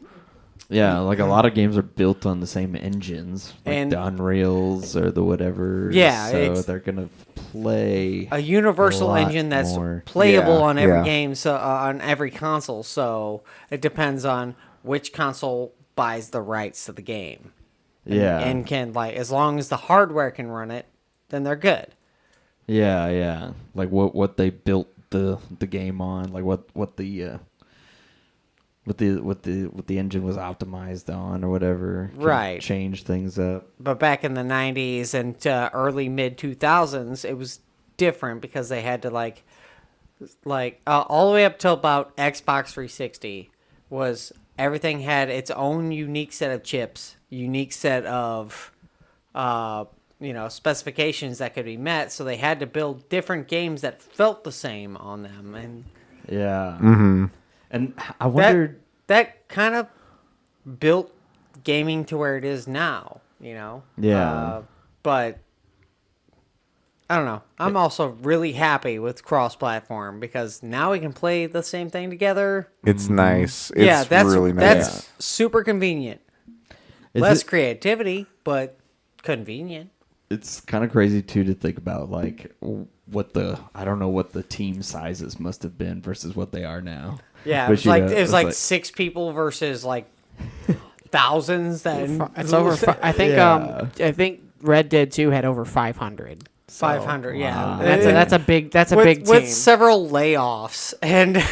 Yeah, like a lot of games are built on the same engines, like And- the Unreals or the whatever. Yeah, so it's- they're gonna play A universal lot engine that's more. playable Yeah, on every yeah. game, so on every console. So it depends on which console buys the rights to the game. Yeah, And can, like, as long as the hardware can run it, then they're good. yeah. Like what they built the game on, like what the engine was optimized on or whatever. Can Right. change things up. But back in the 90s and early mid 2000s, it was different because they had to like all the way up till about Xbox 360 was everything had its own unique set of chips, unique set of specifications that could be met. So they had to build different games that felt the same on them, and Yeah. And I wondered. That kind of built gaming to where it is now, you know? Yeah. But I don't know. I'm also really happy with cross-platform because now we can play the same thing together. It's nice. It's yeah, that's really nice. That's super convenient. Is Less it- creativity, but convenient. It's kind of crazy too to think about like I don't know what the team sizes must have been versus what they are now. Yeah, But, it was like 6 people versus like thousands. It's over. I think. Yeah. I think Red Dead 2 had over 500. 500. Yeah, That's a big. That's a with, big team. with several layoffs and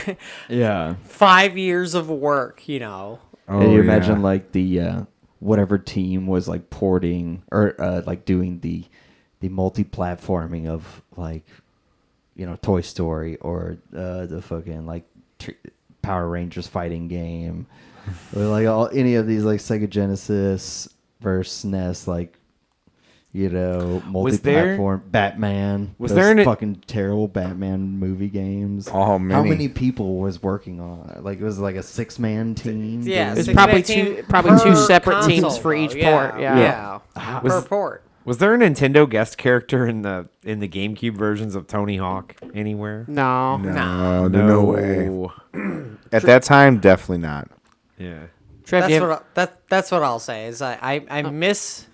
Yeah. 5 years of work. You know. Oh, And you yeah. imagine like the whatever team was like porting or like doing the multi-platforming of like Toy Story or the fucking like Power Rangers fighting game or like any of these like Sega Genesis versus SNES like multi-platform Batman. Was those there an- fucking terrible Batman movie games? Oh, How many. many people was working on it? Like it was like a 6-man team. Yeah, There's six probably team two- probably two per separate console, teams for though. each port, yeah. per Was- port. Was there a Nintendo guest character in the GameCube versions of Tony Hawk anywhere? No. No way. At that time, definitely not. Yeah. Trev, That's you have- that's what I'll say. Is I miss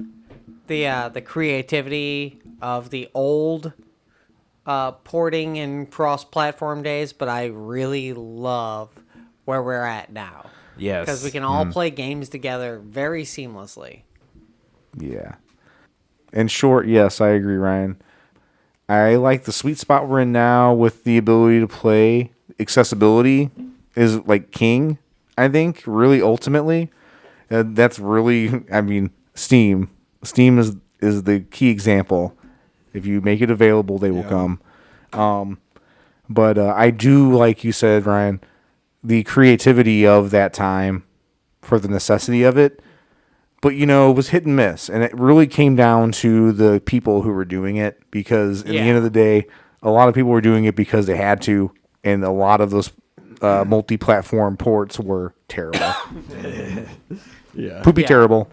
the creativity of the old porting and cross-platform days, but I really love where we're at now Yes. because we can all play games together very seamlessly. Yeah. In short, yes, I agree, Ryan. I like the sweet spot we're in now with the ability to play. Accessibility is like king, I think, really ultimately. That's really, I mean, Steam. Steam is the key example. If you make it available, they will come. But I do, like you said, Ryan, the creativity of that time for the necessity of it. But, it was hit and miss. And it really came down to the people who were doing it. Because in the end of the day, a lot of people were doing it because they had to. And a lot of those multi-platform ports were terrible. Yeah. Poopy terrible.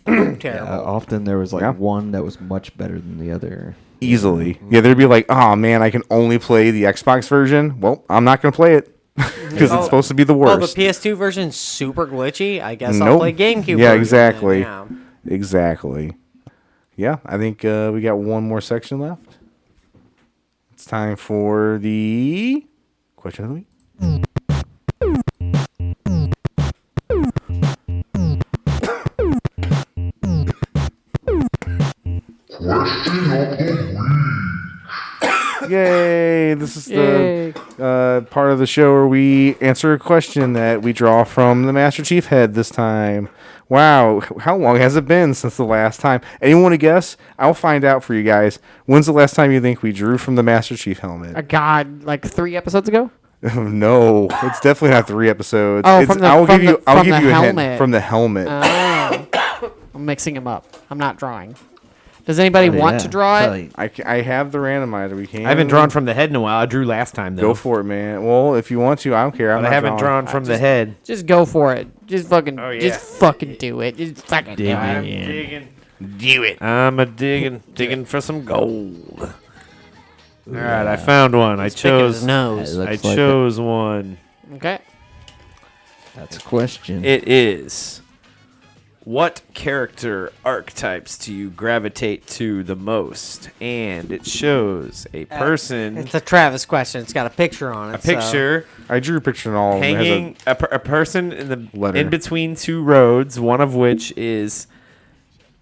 Terrible. Often there was like Yeah. one that was much better than the other. Easily. Yeah, they'd be like, oh, man, I can only play the Xbox version. Well, I'm not going to play it. Because it's supposed to be the Oh, the worst. PS2 version's super glitchy. I guess I'll Nope. play GameCube. Yeah, version exactly. then, yeah. Exactly. Yeah, I think we got one more section left. It's time for the question of the week. Yay! This is Yay. the part of the show where we answer a question that we draw from the Master Chief head this time. Wow, how long has it been since the last time? Anyone want to guess? I'll find out for you guys. When's the last time you think we drew from the Master Chief helmet? God, like 3 episodes ago? No, it's definitely not 3 episodes. Oh, It's, from the- I'll from give you. the- I'll from give the you a hint helmet. from the helmet. I'm mixing them up. I'm not drawing. Does anybody want to draw it? I have the randomizer. We can. I haven't drawn from the head in a while. I drew last time though. Go for it, man. Well, if you want to, I don't care. But I haven't drawn from the head. Just go for it. Just fucking, Oh, yeah. just fucking do it. Just fucking do I'm it. digging. Do it. I'm a digging for some gold. All right, I found one. I Picking his chose. nose. It I looks like chose one. Okay. That's a question. It is. What character archetypes do you gravitate to the most? And it shows a person, It's a Travis question. It's got a picture on it. a picture I drew a picture in all of them. It has hanging, a person in the letter. in between two roads. One of which is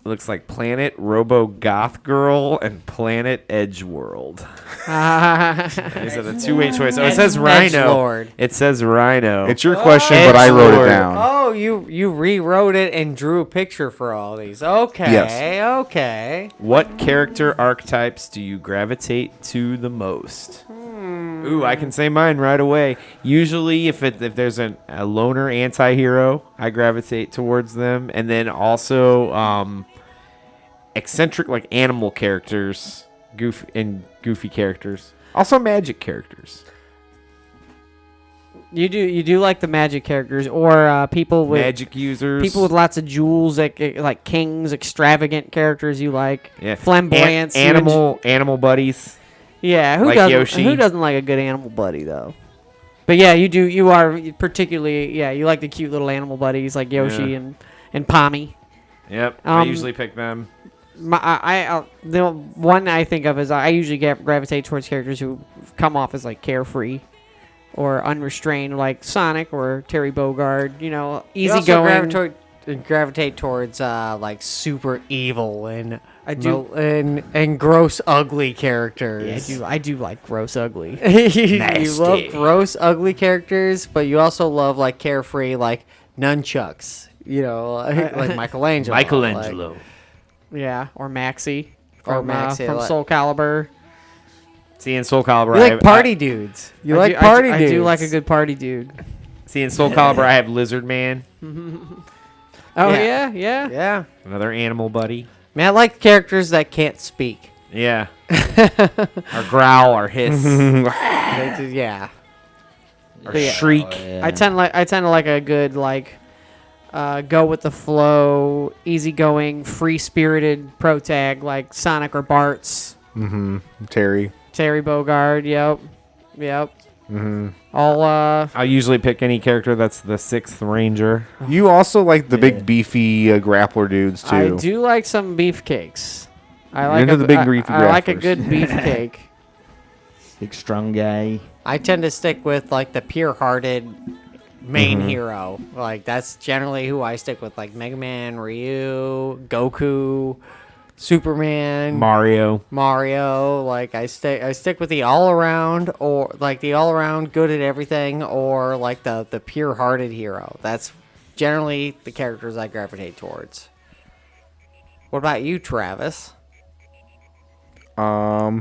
looks like Planet Robo Goth Girl and Planet Edge World. These are the two-way choice. Oh, it says Ryno. Edgelord. It says Ryno. It's your question, but I wrote it Edgelord. down. Oh, you rewrote it and drew a picture for all these. Okay. Yes. Okay. What character archetypes do you gravitate to the most? Ooh, I can say mine right away. Usually, if there's a loner anti-hero, I gravitate towards them. And then also eccentric, like animal characters, goofy characters. Also magic characters. You do like the magic characters or people with Magic users. people with lots of jewels, like kings, extravagant characters you like. yeah. Flamboyance. Animal buddies. Yeah, who like doesn't? Yoshi. Who doesn't like a good animal buddy though? But yeah, you do. You are particularly you like the cute little animal buddies like Yoshi Yeah. and Pommy. Yep. I Um, usually pick them. The one I think of is I usually gravitate towards characters who come off as like carefree or unrestrained, like Sonic or Terry Bogard. You know, You also easygoing. gravitate towards like super evil and I do. and gross ugly characters. Yeah, I do like gross ugly. You love gross ugly characters, but you also love like carefree like nunchucks. You know, like Michelangelo. Michelangelo. Yeah, or Maxie Or from, Maxie, from like- Soul Calibur. See, in Soul Calibur, You like party dudes. You like party dudes. I do like a good party dude. in Soul Calibur, I have Lizard Man, Oh Yeah. yeah. Yeah. another animal buddy. Man, I like characters that can't speak. Yeah. Or growl or hiss Yeah. or Yeah. shriek. I tend to like a good like go with the flow, easygoing, free spirited pro tag like Sonic or Bart's. Terry. Terry Bogard. Yep. All I'll usually pick any character that's the 6th Ranger. You also like the big beefy grappler dudes too. I do like some beefcakes. I You're like into the big beefy I like a grapplers. good beefcake. Big strong guy. I tend to stick with like the pure-hearted main hero. Like that's generally who I stick with, like Mega Man, Ryu, Goku, Superman, Mario. Like I stick with the all-around or like the all-around good at everything, or like the pure-hearted hero. That's generally the characters I gravitate towards. What about you, Travis?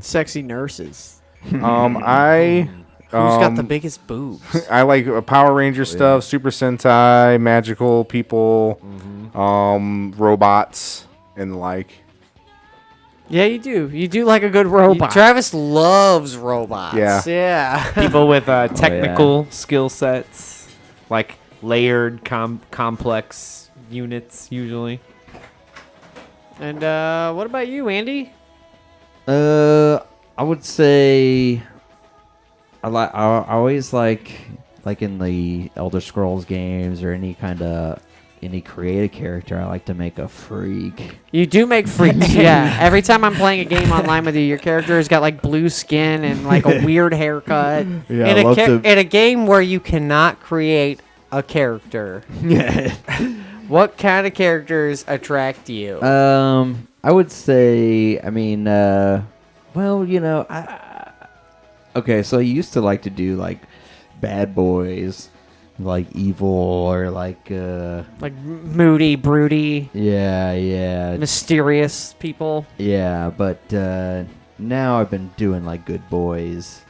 Sexy nurses. I Who's got the biggest boobs? I like Power Ranger stuff, Super Sentai, magical people, robots, and the like. Yeah, you do. You do like a good robot. Travis loves robots. Yeah. Yeah. People with technical skill sets, like layered, complex units, usually. And what about you, Andy? I would say I always like in the Elder Scrolls games or any creative character, I like to make a freak. You do make freaks, yeah. Every time I'm playing a game online with you, your character has got like blue skin and like a weird haircut. Yeah, In a game where you cannot create a character, what kind of characters attract you? I would say, well, okay, so I used to like to do like bad boys, like evil or like moody, broody, yeah, mysterious people. yeah, but now I've been doing like good boys,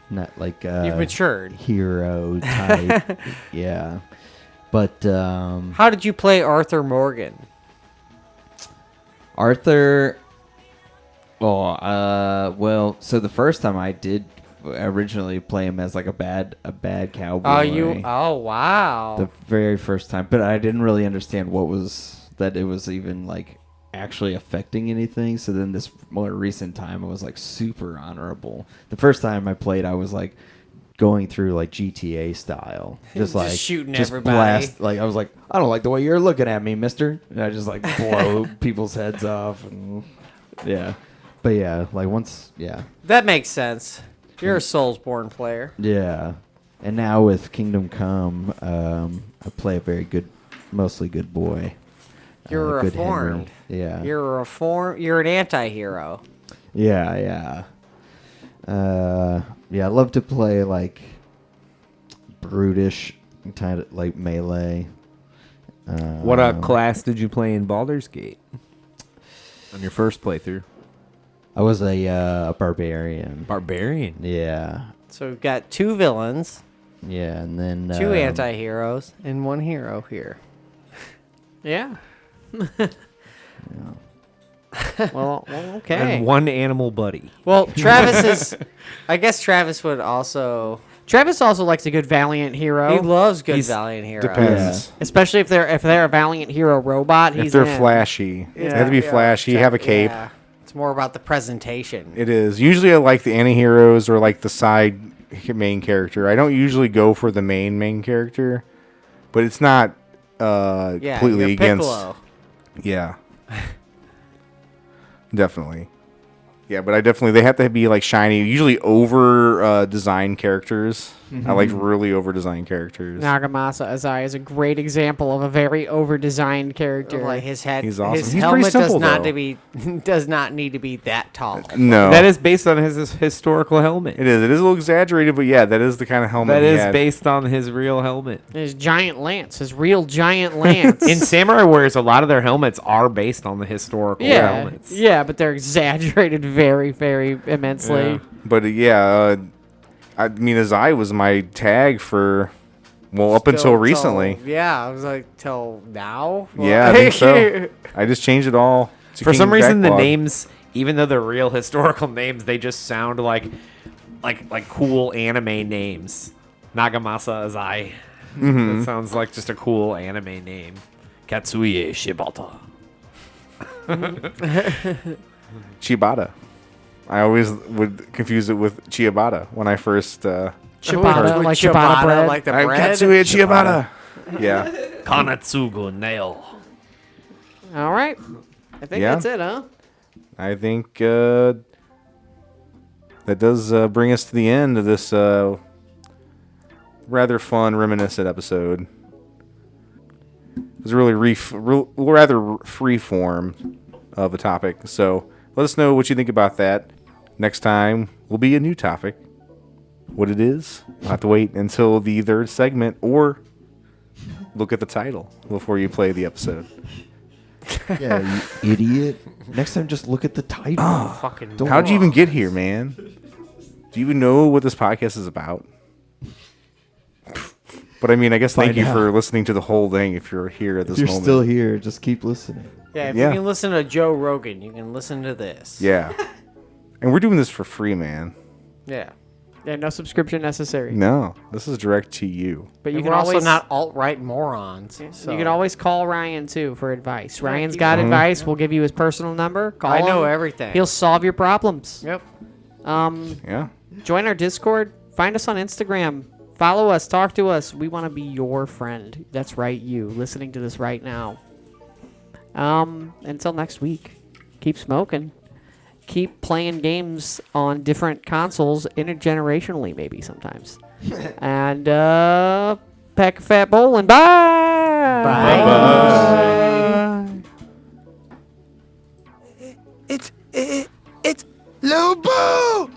not like You've matured. hero type. Yeah, but How did you play Arthur Morgan? Arthur. Well, so the first time I did originally play him as like a bad cowboy. Oh, wow. The very first time, but I didn't really understand that it was even like actually affecting anything. So then this more recent time, it was like super honorable. The first time I played, I was like going through like GTA style, just like shooting just everybody. blast. Like I was like, I don't like the way you're looking at me, mister. And I just like blow people's heads off, and yeah. But yeah, like once, yeah. That makes sense. You're a Soulsborne player. Yeah. And now with Kingdom Come, I play a very good, mostly good boy. You're good reformed. Yeah. You're an anti-hero. Yeah. I love to play like brutish, kind of like melee. What class did you play in Baldur's Gate on your first playthrough? I was a barbarian. Barbarian. Yeah. So we've got two villains, Yeah, and then two anti-heroes, and one hero here. Yeah. Well, okay. And one animal buddy. Well, Travis is... I guess Travis would also Travis also likes a good Valiant hero. He loves good Valiant heroes. Depends. Especially if they're a Valiant hero robot. If He's they're in. flashy, they have to be flashy, have a cape. Yeah. It's more about the presentation. It is. Usually I like the anti-heroes or like the side main character. I don't usually go for the main character, but it's not completely your against. Piccolo. Yeah. Definitely. Yeah, but they have to be like shiny, usually over designed characters. I like really over designed characters. Nagamasa Azai is a great example of a very over-designed character. Like his head, He's awesome. his He's helmet pretty simple, does not need to be that tall. No. That is based on his historical helmet. It is. It is a little exaggerated, but yeah, that is the kind of helmet That he is had. based on his real helmet. His giant lance, his real giant lance. In Samurai Warriors, a lot of their helmets are based on the historical helmets. Yeah, but they're exaggerated very, very immensely. Yeah. But I mean, Azai was my tag for, up until recently. Yeah, I was like, till now? Yeah, I think so. I just changed it all. to For King some reason, the Backlog. names, even though they're real historical names, they just sound like cool anime names. Nagamasa Azai. That sounds like just a cool anime name. Katsuye Shibata. Chibata. I always would confuse it with Ciabatta when I first. Ciabatta, With like ciabatta bread. like the I'm bread. Katsuya Ciabatta. Yeah. Kanatsugu Nail. All right. I think Yeah. that's it, huh? I think that does bring us to the end of this rather fun, reminiscent episode. It was really rather free form of a topic. So let us know what you think about that. Next time will be a new topic. What it is, you'll have to wait until the third segment or look at the title before you play the episode. Yeah, you idiot. Next time, just look at the title. Fucking Don't- How'd you even get here, man? Do you even know what this podcast is about? But I mean, I guess thank Find you out. for listening to the whole thing if you're here at this If you're moment. still here, just keep listening. Yeah, if Yeah. you can listen to Joe Rogan, you can listen to this. Yeah. And we're doing this for free, man. Yeah. Yeah, no subscription necessary. No, this is direct to you. But you And can we're also always not alt-right morons. So. You can always call Ryan too for advice. Ryan's he- got advice. We'll give you his personal number. Call I know him. everything. He'll solve your problems. Yep. Yeah. Join our Discord. Find us on Instagram. Follow us. Talk to us. We want to be your friend. That's right, you listening to this right now. Until next week, keep smoking. Keep playing games on different consoles intergenerationally, maybe sometimes. And pack a fat bowl and bye. Bye. It's Lobo!